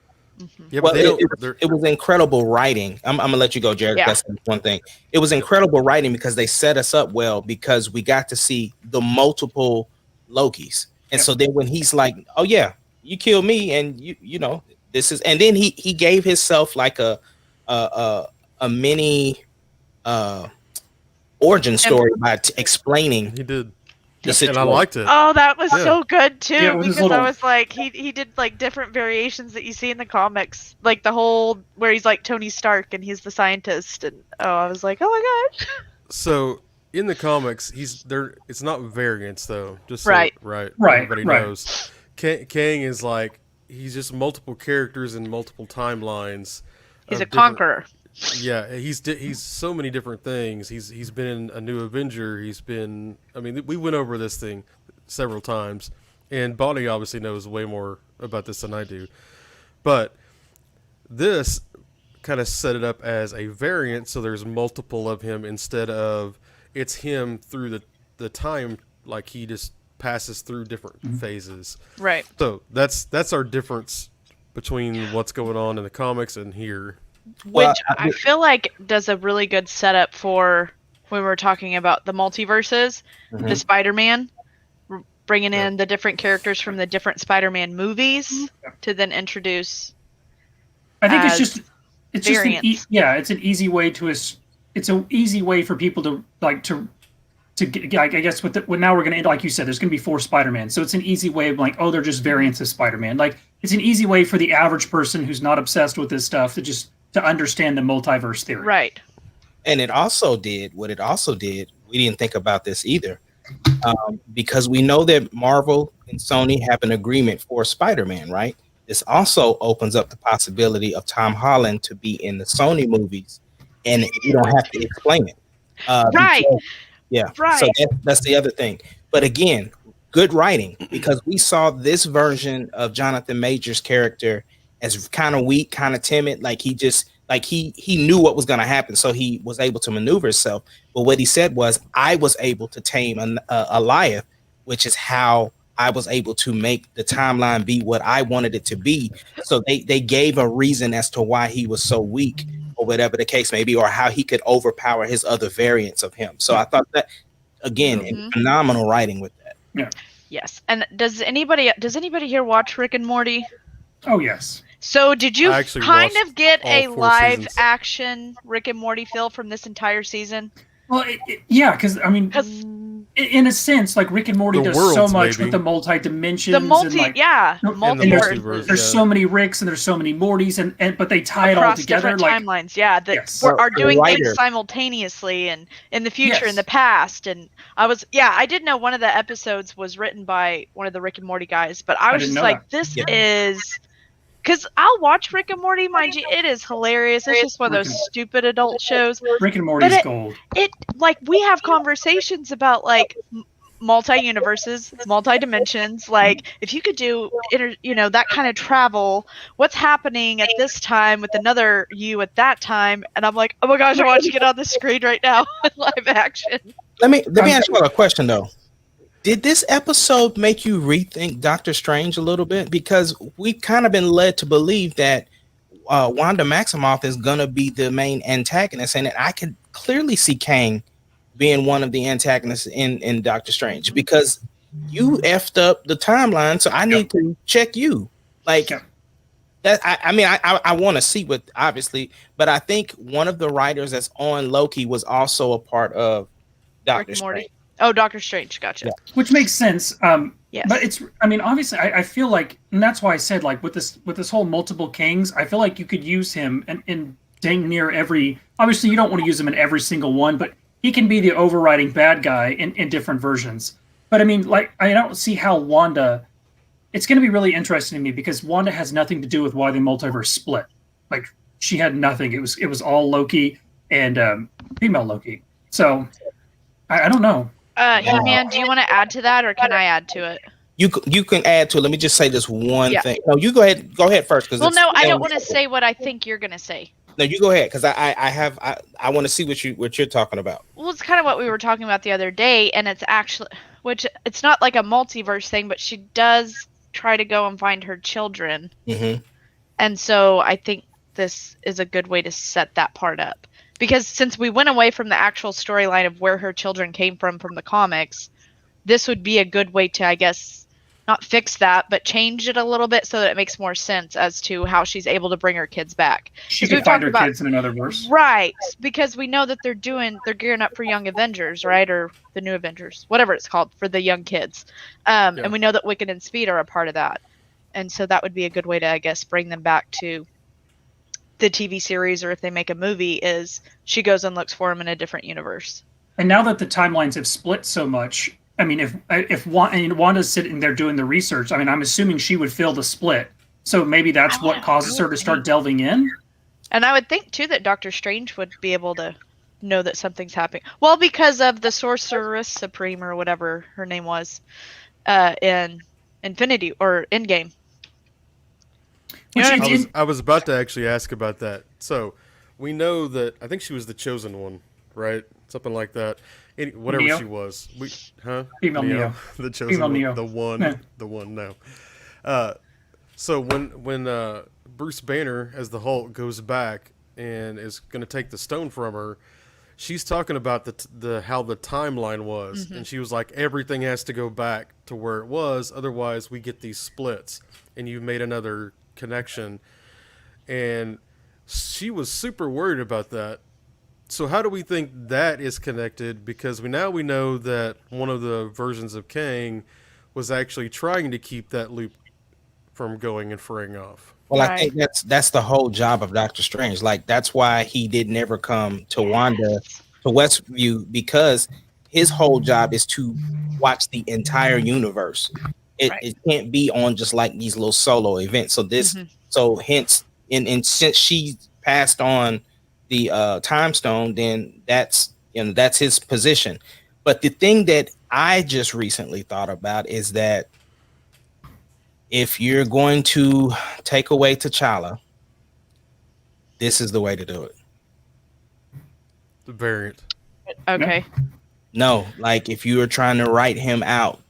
Yeah, but it was incredible writing. I'm gonna let you go, Jared. Yeah. That's one thing. It was incredible writing because they set us up well because we got to see the multiple Lokis, and so then when he's like, "Oh yeah, you killed me," and this is, and then he gave himself like a mini origin story by explaining He did, the situation. and I liked it. Oh, that was Yeah. so good too, Yeah, with his because I little- was like, he did like different variations that you see in the comics, like the whole where he's like Tony Stark and he's the scientist, and I was like, oh my gosh. So in the comics, he's there. It's not variants though. Just so, Right. right. Right, Everybody right. knows. Kang is like he's just multiple characters in multiple timelines. He's a of different- conqueror. Yeah, he's so many different things. He's been in a New Avenger. He's been. I mean, we went over this thing several times, and Bonnie obviously knows way more about this than I do. But this kind of set it up as a variant, so there's multiple of him instead of it's him through the time, like he just passes through different phases. Right. So that's our difference between what's going on in the comics and here. Which Well, I feel like does a really good setup for when we're talking about the multiverses, the Spider-Man, bringing in the different characters from the different Spider-Man movies to then introduce. I think as it's just variants. it's an easy way to it's an easy way for people to like to get, I guess now we're gonna, like you said, there's gonna be 4 Spider-Man, so it's an easy way of like, oh, they're just variants of Spider-Man. Like it's an easy way for the average person who's not obsessed with this stuff to understand the multiverse theory. Right. And it also did, we didn't think about this either, because we know that Marvel and Sony have an agreement for Spider-Man, right? This also opens up the possibility of Tom Holland to be in the Sony movies, and you don't have to explain it. Right. Because- yeah. Right. So that's the other thing. But again, good writing, because we saw this version of Jonathan Major's character as kind of weak, kind of timid, like he just like he knew what was going to happen, so he was able to maneuver himself. But what he said was, I was able to tame a Goliath, which is how I was able to make the timeline be what I wanted it to be. So they gave a reason as to why he was so weak, or whatever the case may be, or how he could overpower his other variants of him. So I thought that, again, phenomenal writing with that. Yeah. Yes. And does anybody here watch Rick and Morty? Oh yes. So did you I actually kind watched of get all a 4 live seasons. action Rick and Morty feel from this entire season? Well, yeah, because I mean, Because in a sense, like Rick and Morty The does so worlds, much maybe. with the multi-dimensions. the multi, and like, multiverses. there's so many Ricks and there's so many Mortys, and but they tie it all across together. different Like, timelines, that Yes. are The doing writer- things simultaneously and in the future, Yes. in the past. And I did know one of the episodes was written by one of the Rick and Morty guys, but I was didn't just know like, that. this Yeah. is, because I'll watch Rick and Morty, mind you, it is hilarious. It's just one of Rick those and- stupid adult shows. Rick and Morty's But gold. It like we have conversations about like multi-universes, multi-dimensions, like if you could do that kind of travel, what's happening at this time with another you at that time, and I'm like, oh my gosh, I'm watching it on the screen right now in live action. Let me ask you a question though. Did this episode make you rethink Doctor Strange a little bit? Because we've kind of been led to believe that Wanda Maximoff is gonna be the main antagonist, and I could clearly see Kang being one of the antagonists in Doctor Strange, because you effed up the timeline, so I need to check you. Like Yep. that. I want to see what, obviously, but I think one of the writers that's on Loki was also a part of Rick Doctor and Morty. Strange. Oh, Doctor Strange, gotcha. Yeah. Which makes sense. Yes. But it's, I mean, obviously, I feel like, and that's why I said, like, with this whole multiple Kings, I feel like you could use him in dang near every. Obviously, you don't want to use him in every single one, but he can be the overriding bad guy in different versions. But I mean, like, I don't see how Wanda. It's going to be really interesting to me because Wanda has nothing to do with why the multiverse split. Like, she had nothing. It was all Loki and female Loki. So I don't know. He-Man, do you want to add to that, or can I add to it? You can add to it. Let me just say this one Yeah. thing. No, you go ahead. Go ahead first. Well, no, I don't want to say what I think you're going to say. No, you go ahead, because I want to see what you're talking about. Well, it's kind of what we were talking about the other day, and it's actually, which it's not like a multiverse thing, but she does try to go and find her children. Mm-hmm. And so I think this is a good way to set that part up. Because since we went away from the actual storyline of where her children came from the comics, this would be a good way to, I guess, not fix that, but change it a little bit so that it makes more sense as to how she's able to bring her kids back. She could find her kids in another verse. Right, because we know that they're gearing up for Young Avengers, right? Or the New Avengers, whatever it's called, for the young kids. And we know that Wiccan and Speed are a part of that. And so that would be a good way to, I guess, bring them back to the TV series, or if they make a movie, is she goes and looks for him in a different universe. And now that the timelines have split so much, I mean, if Wanda's sitting there doing the research, I mean, I'm assuming she would fill the split. So maybe that's what causes her to start delving in. And I would think too that Doctor Strange would be able to know that something's happening. Well, because of the Sorceress Supreme or whatever her name was in Infinity or Endgame. You know what I mean? I was about to actually ask about that. So we know that I think she was the chosen one, right? Something like that. Whatever Neo? she was. Female Neo. The chosen Female one. Neo. The one. Yeah. The one now. So when Bruce Banner as the Hulk goes back and is going to take the stone from her, she's talking about the how the timeline was, and she was like, everything has to go back to where it was, otherwise we get these splits. And you made another connection, and she was super worried about that. So how do we think that is connected? Because we know that one of the versions of Kang was actually trying to keep that loop from going and fraying off. Well, I think that's the whole job of Doctor Strange. Like, that's why he did never come to Wanda, to Westview, because his whole job is to watch the entire universe. It can't be on just like these little solo events. So so hence, and since she passed on the time stone, then that's his position. But the thing that I just recently thought about is that if you're going to take away T'Challa, this is the way to do it. The variant. Okay. No, like if you are trying to write him out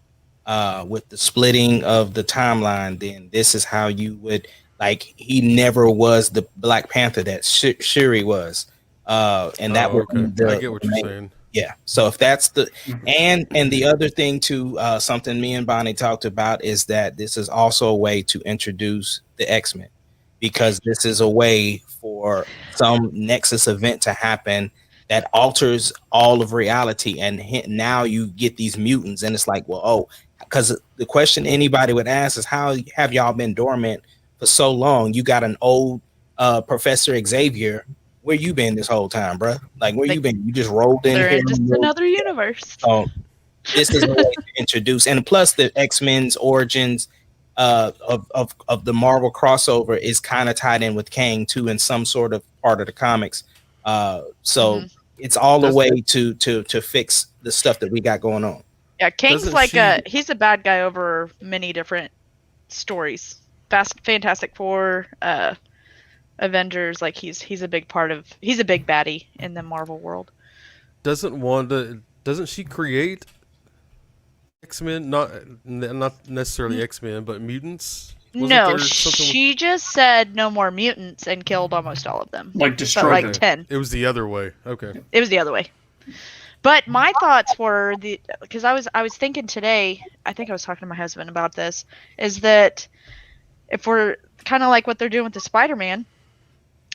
with the splitting of the timeline, then this is how you would, like, he never was the Black Panther that Shuri was. And that would be I get what you're saying. Yeah. So if that's the and the other thing too, something me and Bonnie talked about is that this is also a way to introduce the X-Men, because this is a way for some Nexus event to happen that alters all of reality, and now you get these mutants, and it's like, well, because the question anybody would ask is, how have y'all been dormant for so long? You got an old Professor Xavier. Where you been this whole time, bro? Like, where you been? You just rolled in They're here. in just another universe. So this is a way to introduce, and plus the X-Men's origins of the Marvel crossover is kind of tied in with Kang too, in some sort of part of the comics. So it's all a way to fix the stuff that we got going on. Yeah, Kang's he's a bad guy over many different stories. Fantastic Four, Avengers, like he's a big baddie in the Marvel world. Doesn't she create X-Men? Not necessarily X-Men, but mutants? No, she just said no more mutants and killed almost all of them. Like destroyed like 10. It was the other way. Okay. It was the other way. But my thoughts were because I was thinking today, I think I was talking to my husband about this, is that if we're kind of like what they're doing with the Spider-Man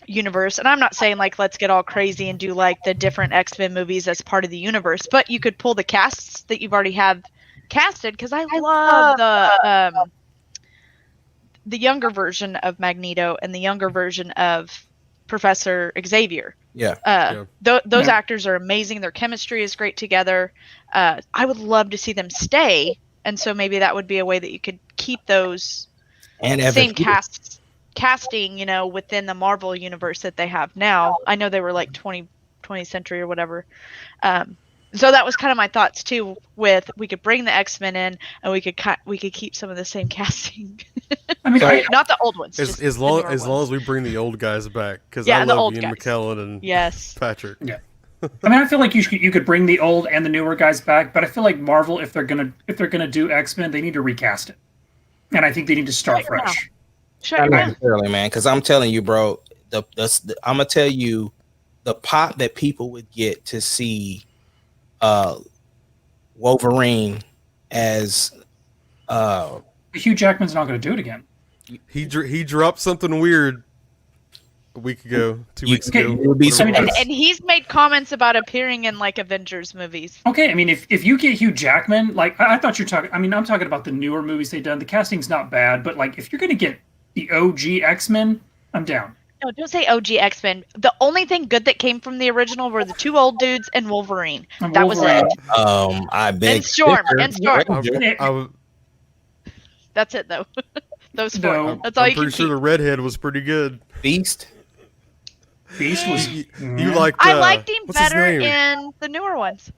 universe, and I'm not saying like let's get all crazy and do like the different X-Men movies as part of the universe, but you could pull the casts that you've already have casted, because I love the younger version of Magneto and the younger version of Professor Xavier. Those actors are amazing. Their chemistry is great together. I would love to see them stay, and so maybe that would be a way that you could keep those and same casting, within the Marvel universe that they have now. I know they were like 20th century or whatever. So that was kind of my thoughts too. With we could bring the X-Men in, and we could keep some of the same casting. I mean, not the old ones. As long as we bring the old guys back, because I love Ian McKellen and Patrick. Yeah. I mean, I feel like you could bring the old and the newer guys back, but I feel like Marvel, if they're gonna do X-Men, they need to recast it, and I think they need to start fresh. Not necessarily, man, because I'm telling you, bro. I'm gonna tell you the pop that people would get to see Wolverine as Hugh Jackman's not going to do it again. He dropped something weird a week ago, 2 weeks ago. You would be surprised. And he's made comments about appearing in like Avengers movies. Okay, I mean, if you get Hugh Jackman, like I thought you're talking. I mean, I'm talking about the newer movies they've done. The casting's not bad, but like if you're going to get the OG X-Men, I'm down. No, don't say OG X-Men. The only thing good that came from the original were the two old dudes and Wolverine. That was it. I beg. And Storm. That's it though. Those four. No, That's all I'm you can pretty sure keep. the redhead was pretty good. Beast. Was. You liked? I liked him what's his better name? in the newer ones.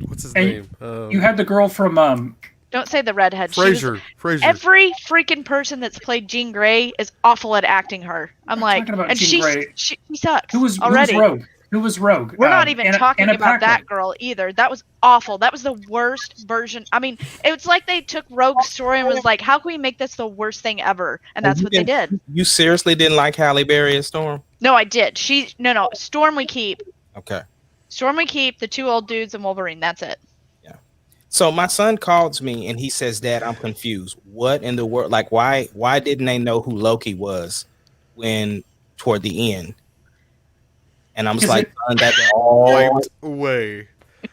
What's his And name? You had the girl from Don't say the redhead. She was- Fraser. Every freaking person that's played Jean Grey is awful at acting her. I'm like, talking about and Jean Grey. she sucks who was already. Rogue. Who was Rogue? We're not even talking Anna about that Paquin. girl either. That was awful. That was the worst version. I mean, it's like they took Rogue's story and was like, how can we make this the worst thing ever? And that's what they did. You seriously didn't like Halle Berry as Storm? No, I did. No. Storm we keep. Okay. Storm we keep. The two old dudes and Wolverine. That's it. So my son calls me and he says, "Dad, I'm confused. What in the world? Like, why didn't they know who Loki was when toward the end?" And I'm just like, "Son, that's all. Wiped away.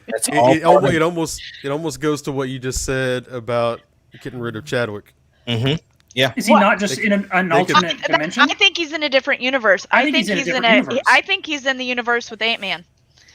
That's all." It almost goes to what you just said about getting rid of Chadwick. Mm-hmm. Yeah. Is he not just in an alternate dimension? I think he's in a different universe. I think he's in a different universe. I think he's in the universe with Ant-Man.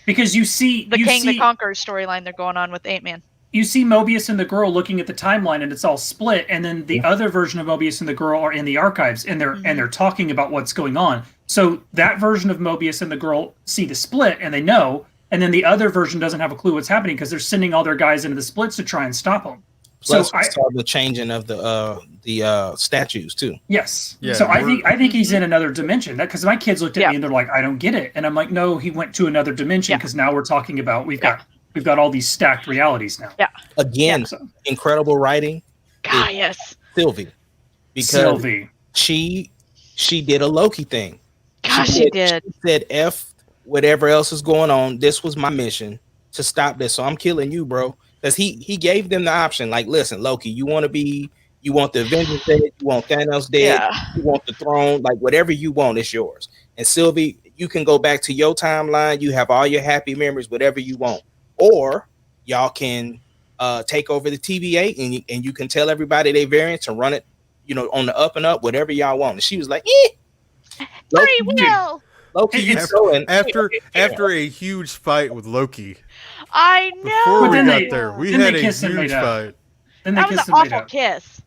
Because you see The King the Conqueror storyline they're going on with Ant-Man. You see Mobius and the girl looking at the timeline, and it's all split. And then the other version of Mobius and the girl are in the archives, and they're talking about what's going on. So that version of Mobius and the girl see the split, and they know. And then the other version doesn't have a clue what's happening because they're sending all their guys into the splits to try and stop them. Plus, I saw the changing of the statues too. Yes. Yeah, So I think he's in another dimension. That because my kids looked at me and they're like, "I don't get it," and I'm like, "No, he went to another dimension because now we're talking about we've got all these stacked realities now." Yeah. Again, incredible writing. God, yes. Sylvie, because Sylvie, she did a Loki thing. Gosh, she did. She said, "F whatever else is going on. This was my mission to stop this. So I'm killing you, bro." Because he gave them the option. Like, listen, Loki, you want the Avengers dead, you want Thanos dead, you want the throne, like whatever you want is yours. And Sylvie, you can go back to your timeline. You have all your happy memories, whatever you want. Or y'all can take over the TVA and you can tell everybody their variants and run it, on the up and up, whatever y'all want. And she was like, Free will. Loki, after a huge fight with Loki. I know. Before we then got there, we had a huge fight. Then they That was kissed an and made awful out. kiss.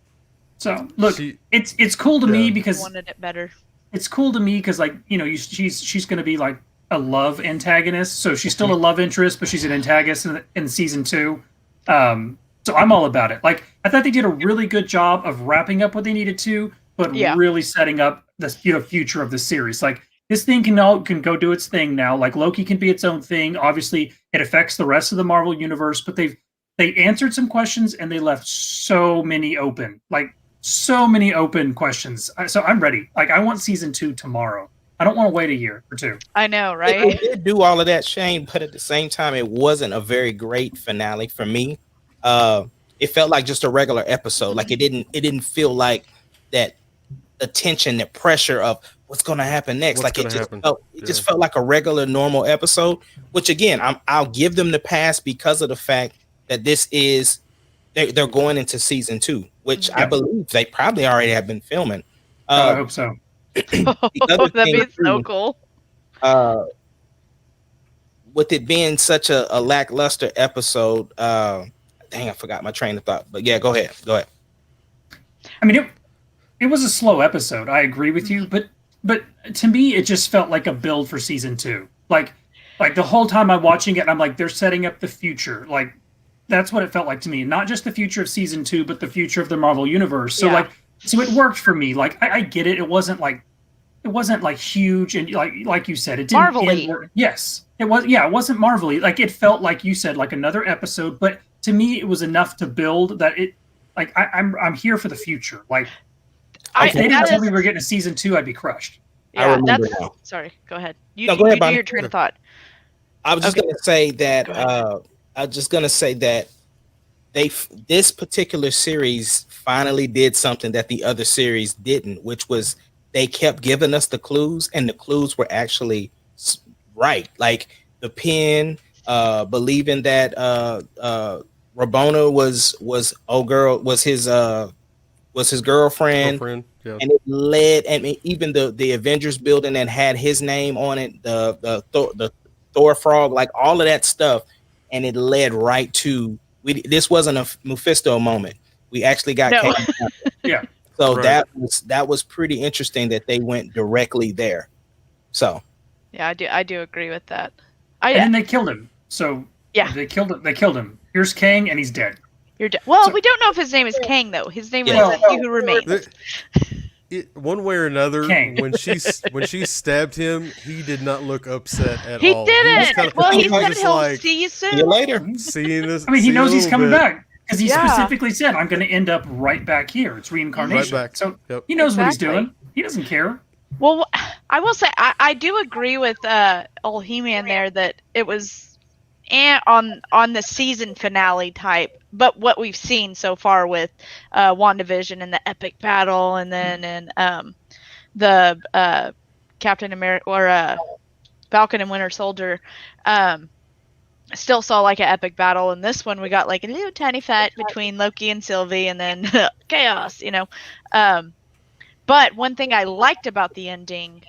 So look, it's cool to me because Wanted it better. it's cool to me because like she's going to be like a love antagonist, so she's still a love interest, but she's an antagonist in season 2. So I'm all about it. Like I thought they did a really good job of wrapping up what they needed to, but really setting up the future of the series. Like this thing can go do its thing now. Like Loki can be its own thing. Obviously, it affects the rest of the Marvel universe, but they answered some questions and they left so many open. Like so many open questions. So I'm ready. Like I want season 2 tomorrow. I don't want to wait a year or 2. I know, right? I did do all of that, Shane, but at the same time, it wasn't a very great finale for me. It felt like just a regular episode. Like it didn't feel like that the tension, the pressure of what's going to happen next. Like it just felt like a regular, normal episode. Which again, I'll give them the pass because of the fact that this is they're going into season 2, which I believe they probably already have been filming. I hope so. That'd be so cool. With it being such a lackluster episode, dang, I forgot my train of thought. But yeah, go ahead. I mean, it was a slow episode. I agree with you, but to me, it just felt like a build for season 2. Like the whole time I'm watching it, I'm like, they're setting up the future. Like that's what it felt like to me. Not just the future of season 2, but the future of the Marvel universe. So so it worked for me. Like I get it. It wasn't like huge and like you said, it didn't Marvel-y. Yes, it was. Yeah, it wasn't Marvel-y. Like it felt like you said, like another episode. But to me, it was enough to build that it. Like I'm here for the future. Like if they didn't tell me we were getting a season 2, I'd be crushed. Yeah, remember now. Sorry. Go ahead. No, go ahead, you do Bonnie. your train of thought. I was just gonna say that. I was just gonna say that this particular series finally did something that the other series didn't, which was they kept giving us the clues, and the clues were actually right. Like the pen, believing that Rabona was his girlfriend. Yeah. And it led, and even the Avengers building that had his name on it, the Thor frog, like all of that stuff, and it led right to this wasn't a Mephisto moment. We actually got No. Yeah. so Right. that was pretty interesting that they went directly there. So Yeah, I do agree with that. And then they killed him. So Yeah. they killed him. They killed him. Here's Kang, and he's dead. Well, So- we don't know if his name is Kang though. His name Yeah. is He Who Remains. One way or another, Kang. when she stabbed him, he did not look upset at He all. didn't. Well, he said just he'll like, see you see you soon. later. seeing this. I mean, he see you knows a he's little coming bit. back because he Yeah. specifically said, "I'm going to end up right back here." It's reincarnation. Right back. So Yep. he knows what he's Exactly. doing. He doesn't care. Well, I will say I do agree with old He-Man there that it was on the season finale type, but what we've seen so far with WandaVision and the epic battle, and then the Captain America or Falcon and Winter Soldier, still saw like an epic battle. And this one we got like a little tiny fight between Loki and Sylvie, and then chaos, But one thing I liked about the ending,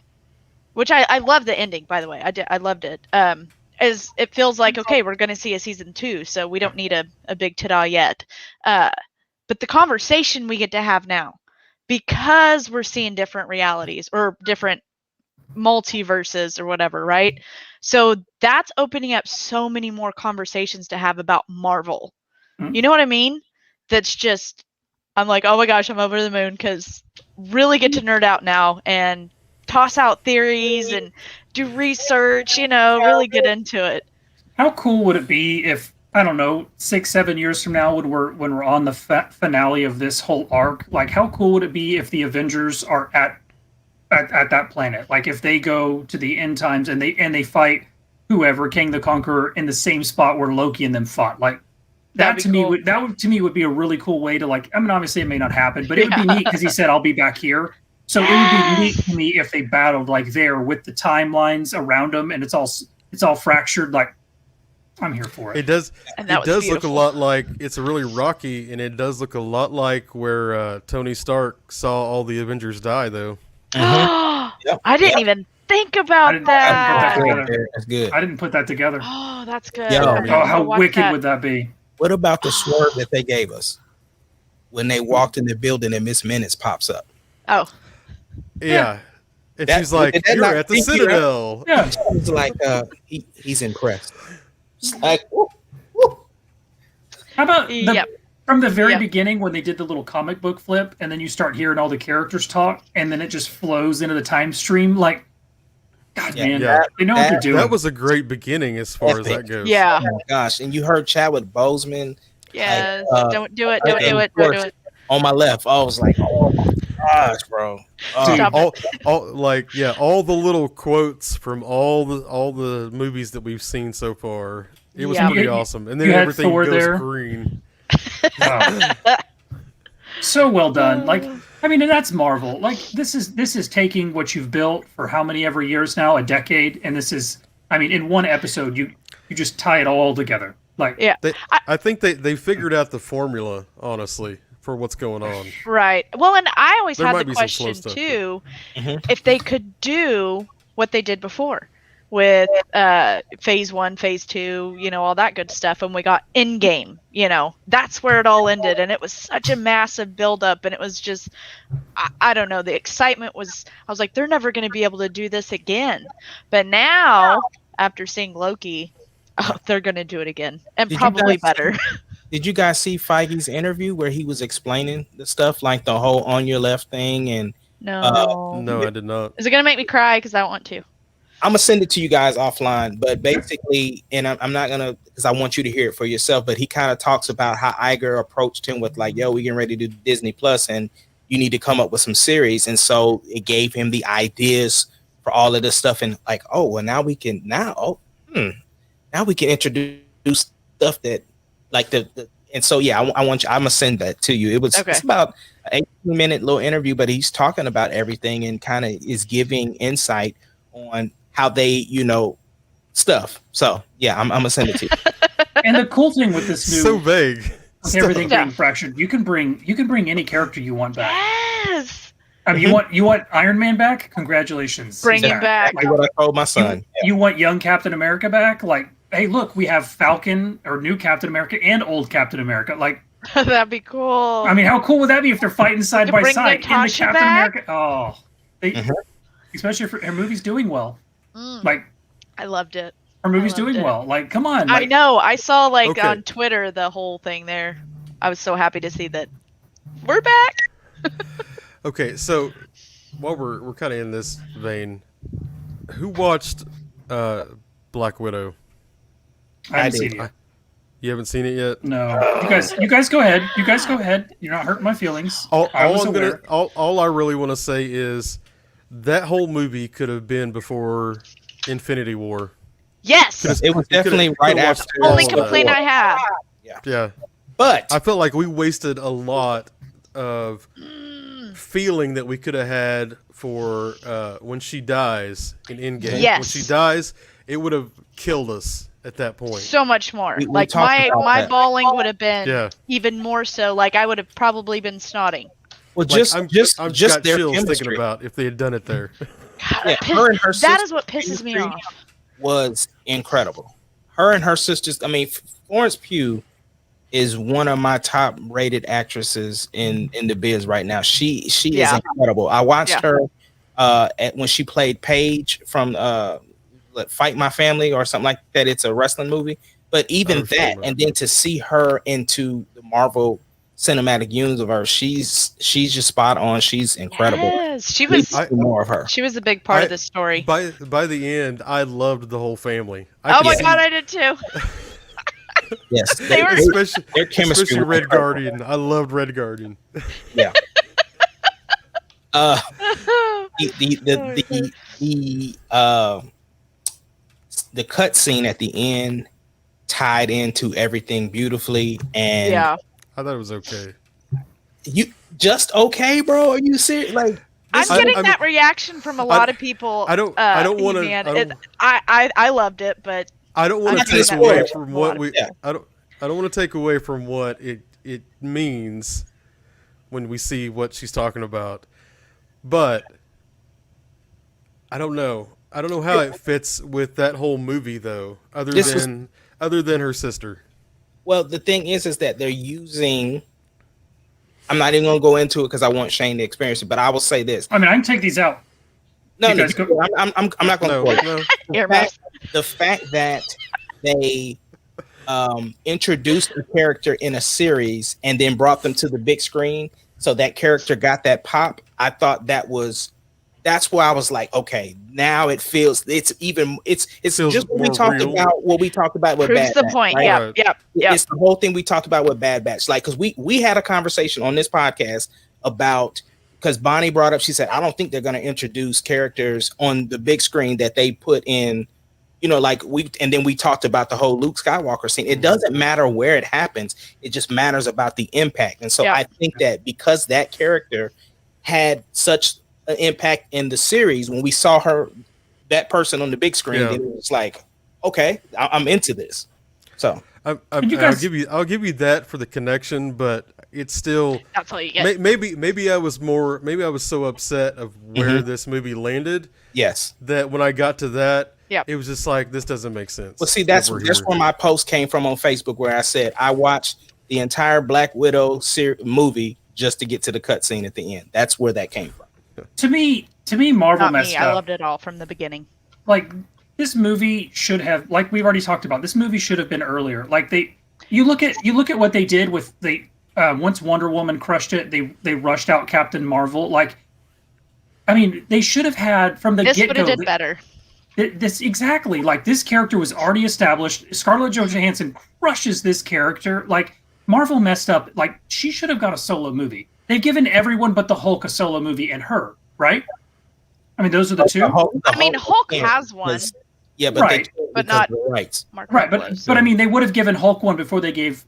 which I love the ending, by the way, I loved it, is it feels like, okay, we're going to see a season 2, so we don't need a big ta-da yet. But the conversation we get to have now, because we're seeing different realities or different multiverses or whatever, right? So that's opening up so many more conversations to have about Marvel. Mhm. You know what I mean? That's just, I'm like, oh my gosh, I'm over the moon, because really get to nerd out now and toss out theories and do research, really get into it. How cool would it be if, I don't know, 6-7 years from now, when we're on the finale of this whole arc? Like, how cool would it be if the Avengers are at that planet? Like, if they go to the end times and they fight whoever, King the Conqueror, in the same spot where Loki and them fought. Like, that to me would be a really cool way to, like, I mean, obviously it may not happen, but it would be neat because he said, "I'll be back here." So it would be neat to me if they battled like there with the timelines around them, and it's all fractured. Like, I'm here for it. It does. And It that was does look a beautiful. lot like, it's a really rocky, and it does look a lot like where Tony Stark saw all the Avengers die, though. Yep. I didn't even think I about didn't- that. I didn't put that That's good. I didn't put that together. Oh, that's good. Yo, I'm man. gonna Oh, go how watch wicked that. would that be? What about the swerve that they gave us when they walked in the building and Miss Minutes pops up? Oh, Yeah. And That- she's like, did that "You're not at the freak you out? Citadel." Yeah. It's like he's impressed. It's like, whoop, whoop. How about Yep. from the very Yep. beginning when they did the little comic book flip, and then you start hearing all the characters talk, and then it just flows into the time stream? Like, God, Yeah, man, Yeah. they know what they're doing. That was a great beginning as far as Epic. that goes. yeah, Oh my gosh! And you heard Chadwick Boseman yes. don't do it. Don't okay, do it. of Don't do course. it. on my left. I was like, oh my gosh, bro. Dude, Stop all the little quotes from all the movies that we've seen so far. It was Yeah. pretty You- awesome, and then you had everything Thor goes there. green. Wow. So well done. Like, I mean, and that's Marvel. Like, this is taking what you've built for how many ever years now, a decade, and this is, I mean, in one episode, you just tie it all together. Like, Yeah. I think they figured out the formula, honestly, for what's going on. Right. Well, and I always There had might the be some slow question stuff, too, Mhm. if they could do what they did before with phase 1, phase 2, all that good stuff, and we got Endgame, that's where it all ended, and it was such a massive buildup, and it was just, I don't know, the excitement was, I was like, they're never going to be able to do this again. But now, after seeing Loki, they're going to do it again, and Did you probably guys- better. Did you guys see Feige's interview where he was explaining the stuff like the whole on your left thing? And No. No, I did not. Is it going to make me cry? Because I want to. I'm gonna send it to you guys offline, but basically, and I'm not gonna, because I want you to hear it for yourself. But he kind of talks about how Iger approached him with like, "Yo, we getting ready to do Disney Plus, and you need to come up with some series." And so it gave him the ideas for all of this stuff, and like, oh, well, now we can introduce stuff that, like the and so yeah, I want you. I'm gonna send that to you. It's about an 18-minute little interview, but he's talking about everything and kind of is giving insight on how they, stuff. So yeah, I'm gonna send it to you. And the cool thing with this new So vague. with everything being fractured, you can bring any character you want back. Yes. I mean, you want Iron Man back? Congratulations. Bring him back. Like what I told my son. You want young Captain America back? Like, hey, look, we have Falcon or new Captain America and old Captain America. Like, that'd be cool. I mean, how cool would that be if they're fighting side by side in the Natasha Captain back? America? Oh, especially if her movie's doing well. Like, I loved it. her movie's doing well. Like, come on. I know. I saw Okay. on Twitter the whole thing there. I was so happy to see that we're back. Okay, so while we're kind of in this vein, who watched Black Widow? I haven't seen it yet. You haven't seen it yet? No. You guys go ahead. You guys go ahead. You're not hurting my feelings. All I really want to say is that whole movie could have been before Infinity War. Yes. It was definitely right after. Only complaint I have. Yeah. But I felt like we wasted a lot of feeling that we could have had for when she dies in Endgame. Yes. When she dies, it would have killed us at that point. So much more. We Like talked about my that. bawling would have been Yeah. even more so. Like I would have probably been snotting. well, Like, just I've got their chills chemistry thinking about if they had done it there. God, Yeah, that her and her that sister is what pisses me chemistry off. was incredible. Her and her sisters. I mean, Florence Pugh is one of my top rated actresses in the biz right now. She is incredible. I watched her when she played Paige from Fight My Family or something like that. It's a wrestling movie, but even that, and then to see her into the Marvel Cinematic Universe, she's just spot on. She's incredible. Yes, she was. More of her. She was a big part of this story. By the end, I loved the whole family. Oh my god, I did too. Yes, They were- especially their chemistry especially was Red incredible. Guardian. I loved Red Guardian. Yeah. The cut scene at the end tied into everything beautifully, and Yeah. I thought it was okay. you just okay, bro? Are you serious? Like, I'm this is- getting that reaction from a lot of people. I don't wanna- man. I don't- I loved it, but I don't want I'm to not take gonna away spoil it. from what we. Yeah. I don't want to take away from what it means when we see what she's talking about, but I don't know. I don't know how it fits with that whole movie though. Other than her sister. well, the thing is that they're using. I'm not even gonna go into it because I want Shane to experience it, but I will say this. I mean, I can take these out. No, You no, guys go- I'm not gonna. No, spoil it. no. earmuffs. The fact that they introduced a character in a series and then brought them to the big screen, so that character got that pop. I thought that's where I was like, okay, now it feels it's Feels just what we more talked real. about. What we talked about with Proves Bad the Batch, point. right? Yep, Right. yep, yep. It's the whole thing we talked about with Bad Batch, like because we had a conversation on this podcast about. Because Bonnie brought up, she said, I don't think they're going to introduce characters on the big screen that they put in, like and then we talked about the whole Luke Skywalker scene. It doesn't matter where it happens. It just matters about the impact. And so I think that because that character had such an impact in the series, when we saw that person on the big screen, then it was like, okay, I'm into this. So I'll give you that for the connection, but it's still That's all you get. maybe I was so upset of where this movie landed yes. that when I got to that, Yep. it was just like this doesn't make sense. Well, see, that's over here. where my post came from on Facebook, where I said I watched the entire Black Widow movie just to get to the cutscene at the end. That's where that came from. To me, Marvel Not messed me. up. I loved it all from the beginning. Like, this movie should have, like we've already talked about, this movie should have been earlier. Like you look at what they did with once Wonder Woman crushed it, they rushed out Captain Marvel. Like, I mean, they should have had from the This would get-go. have did better. This exactly, like, this character was already established. Scarlett Johansson crushes this character. Like, Marvel messed up. Like, she should have got a solo movie. They've given everyone but the Hulk a solo movie and her, right? I mean, those are the two. I mean, Hulk has one. Yeah, but Right. But because not of the rights. Mark Right, Ruffalo. but I mean, they would have given Hulk one before they gave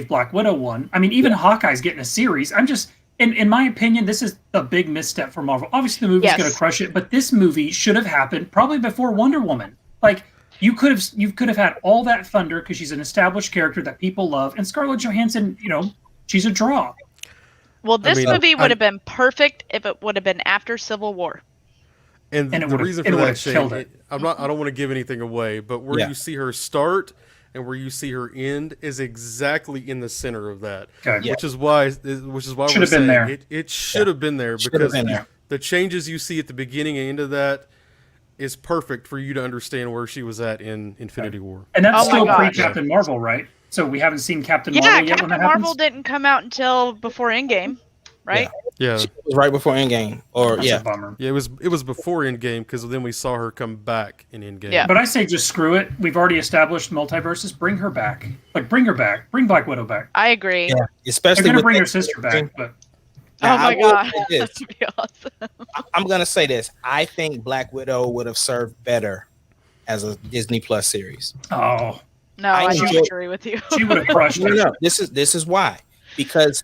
Black Widow one. I mean, even Hawkeye's getting a series. I'm just, in my opinion, this is a big misstep for Marvel. Obviously, the movie's going to Yes. crush it, but this movie should have happened probably before Wonder Woman. Like you could have had all that thunder because she's an established character that people love, and Scarlett Johansson, she's a draw. Well, this mean, movie would have been perfect if it would have been after Civil War. And And it the would've- reason it for would've that, Shane, killed it. I don't want to give anything away, but where you see her start and where you see her end is exactly in the center of that. Okay. Which is why Should we're have been saying there. it should have been there Should have because been there. the changes you see at the beginning and end of that is perfect for you to understand where she was at in Infinity War. And that's Oh my still gosh. pre-Captain Marvel, right? So we haven't seen Captain Yeah, Marvel yet Captain when that Marvel happens? didn't come out until before Endgame, right? Yeah. It was right before Endgame, or That's a bummer. Yeah, it was before Endgame because then we saw her come back in Endgame. Yeah. But I say just screw it. We've already established multiverses. Bring her back. Like, bring her back. Bring Black Widow back. I agree. yeah, They're especially going to with bring that- her sister back, but Now, Oh my I will god, say this. that'd be awesome. I'm gonna say this. I think Black Widow would have served better as a Disney Plus series. oh, No, I I don't enjoy- agree with you. she would have crushed No, it. no, this is why. Because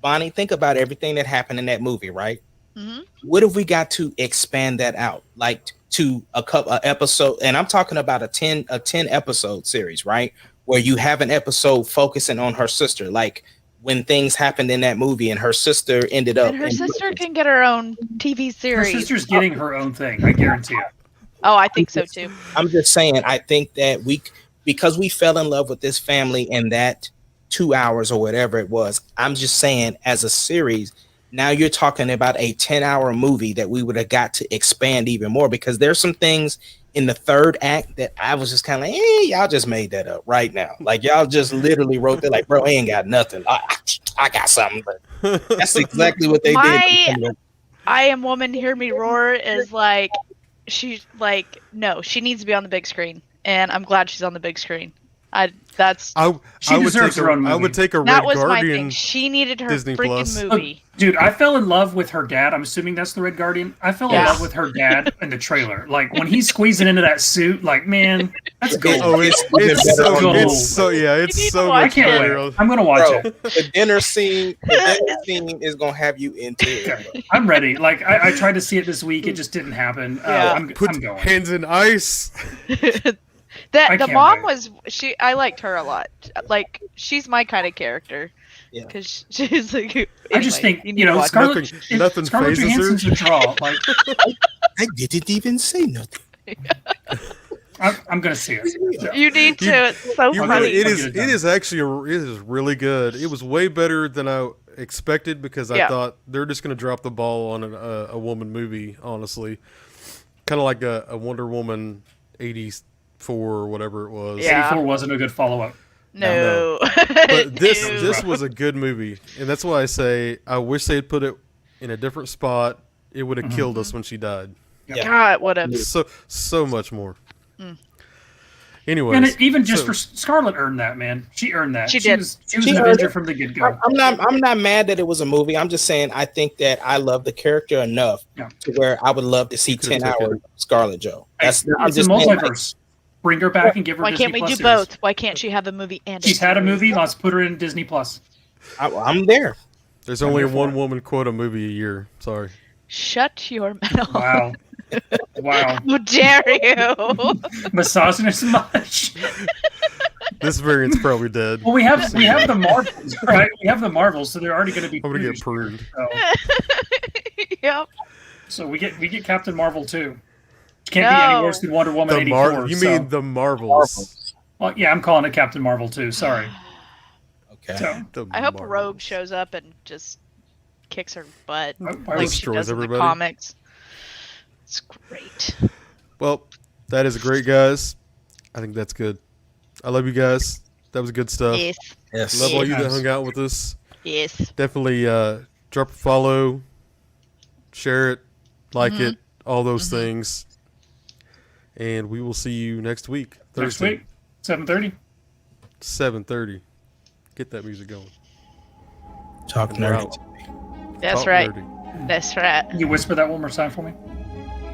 Bonnie, think about everything that happened in that movie, right? Mhm. What if we got to expand that out, like to a couple episode? And I'm talking about a 10 episode series, right? Where you have an episode focusing on her sister, like when things happened in that movie, and her sister ended up. And her in sister prison. can get her own TV Her series. sister's getting her own thing. I guarantee it. Oh, I think so too. I'm just saying, I think that because we fell in love with this family in that 2 hours or whatever it was. I'm just saying, as a series, now you're talking about a 10-hour movie that we would have got to expand even more, because there's some things in the third act that I was just kind of like, y'all just made that up right now. Like, y'all just literally wrote that, like, bro, he ain't got nothing. I got something, but that's exactly what they did. I Am Woman, Hear Me Roar is like, she's like, no, she needs to be on the big screen, and I'm glad she's on the big screen. I She would deserves take her own I movie. would take a that Red was my thing. Guardian. She needed her Disney freaking Plus. movie. Dude, I fell in love with her dad. I'm assuming that's the Red Guardian. I fell in Yeah. love with her dad in the trailer. Like, when he's squeezing into that suit, like, man, that's gold. Oh, it's so Gold. it's You need so to I much watch can't better. wait. I'm going to watch Bro, it. the dinner scene is gonna have you into it. I'm ready. Like, I tried to see it this week. It just didn't happen. Yeah. I'm Put going. hands in ice. I The can't mom wait. I liked her a lot. Like, she's my kind of character. Yeah. Because she's like, I just anyway, think, you need to watch it. Scarlett, Nothing Scarlett phases her. Johansson's a draw. Like, I didn't even say nothing. I'm going to see it. You need to. You- It's so You funny. really, it I'll is get it done. it is actually it is really good. It was way better than I expected because I Yeah. thought they're just going to drop the ball on a woman movie. Honestly, kind of like a Wonder Woman 84 or whatever it was. Yeah. 84 wasn't a good follow-up. No. But this No. this was a good movie, and that's why I say I wish they had put it in a different spot. It would have killed us when she died. Yeah. God, what a. So much more. Mm. Anyways, And even just so- for Scarlett earned that, man. She earned that. She did. Was She an earned Avenger it. from the get-go. I'm not mad that it was a movie. I'm just saying I think that I love the character enough Yeah. to where I would love to see could've 10 hour Scarlet Joe. It's I'm a just saying, like, multiverse. Bring her back and give her Why Disney can't we Plus do series. both? Why can't she have a movie and She's had a series? movie. Let's put her in Disney Plus. I'm there. there's only here for one it. woman quota movie a year. Sorry. Shut your mouth. Wow. Wow. How dare you? Misogynist much. This variant's probably dead. Well, we have the Marvels, right? We have the Marvels, so they're already going to be. I'm gonna get produced. pruned. Yep. So we get Captain Marvel too. Can't be any No. worse than Wonder Woman The 84. You so- mean the Marvels? Well, yeah, I'm calling it Captain Marvel too. Sorry. Okay. So The I hope Marvels. Rogue shows up and just kicks her butt why like would- she Destroys does in the everybody. comics. It's great. Well, that is great, guys. I think that's good. I love you guys. That was good stuff. Yes. Yes. Love all you that Yes. hung out with us. Yes. Definitely drop a follow, share it, like Mm-hmm. it, all those things. And we will see you next week. next Thursday, week, 7:30. 7:30. Get that music going. Talk And we're nerdy. out. That's Talk right. nerdy. That's right. Can you whisper that one more time for me?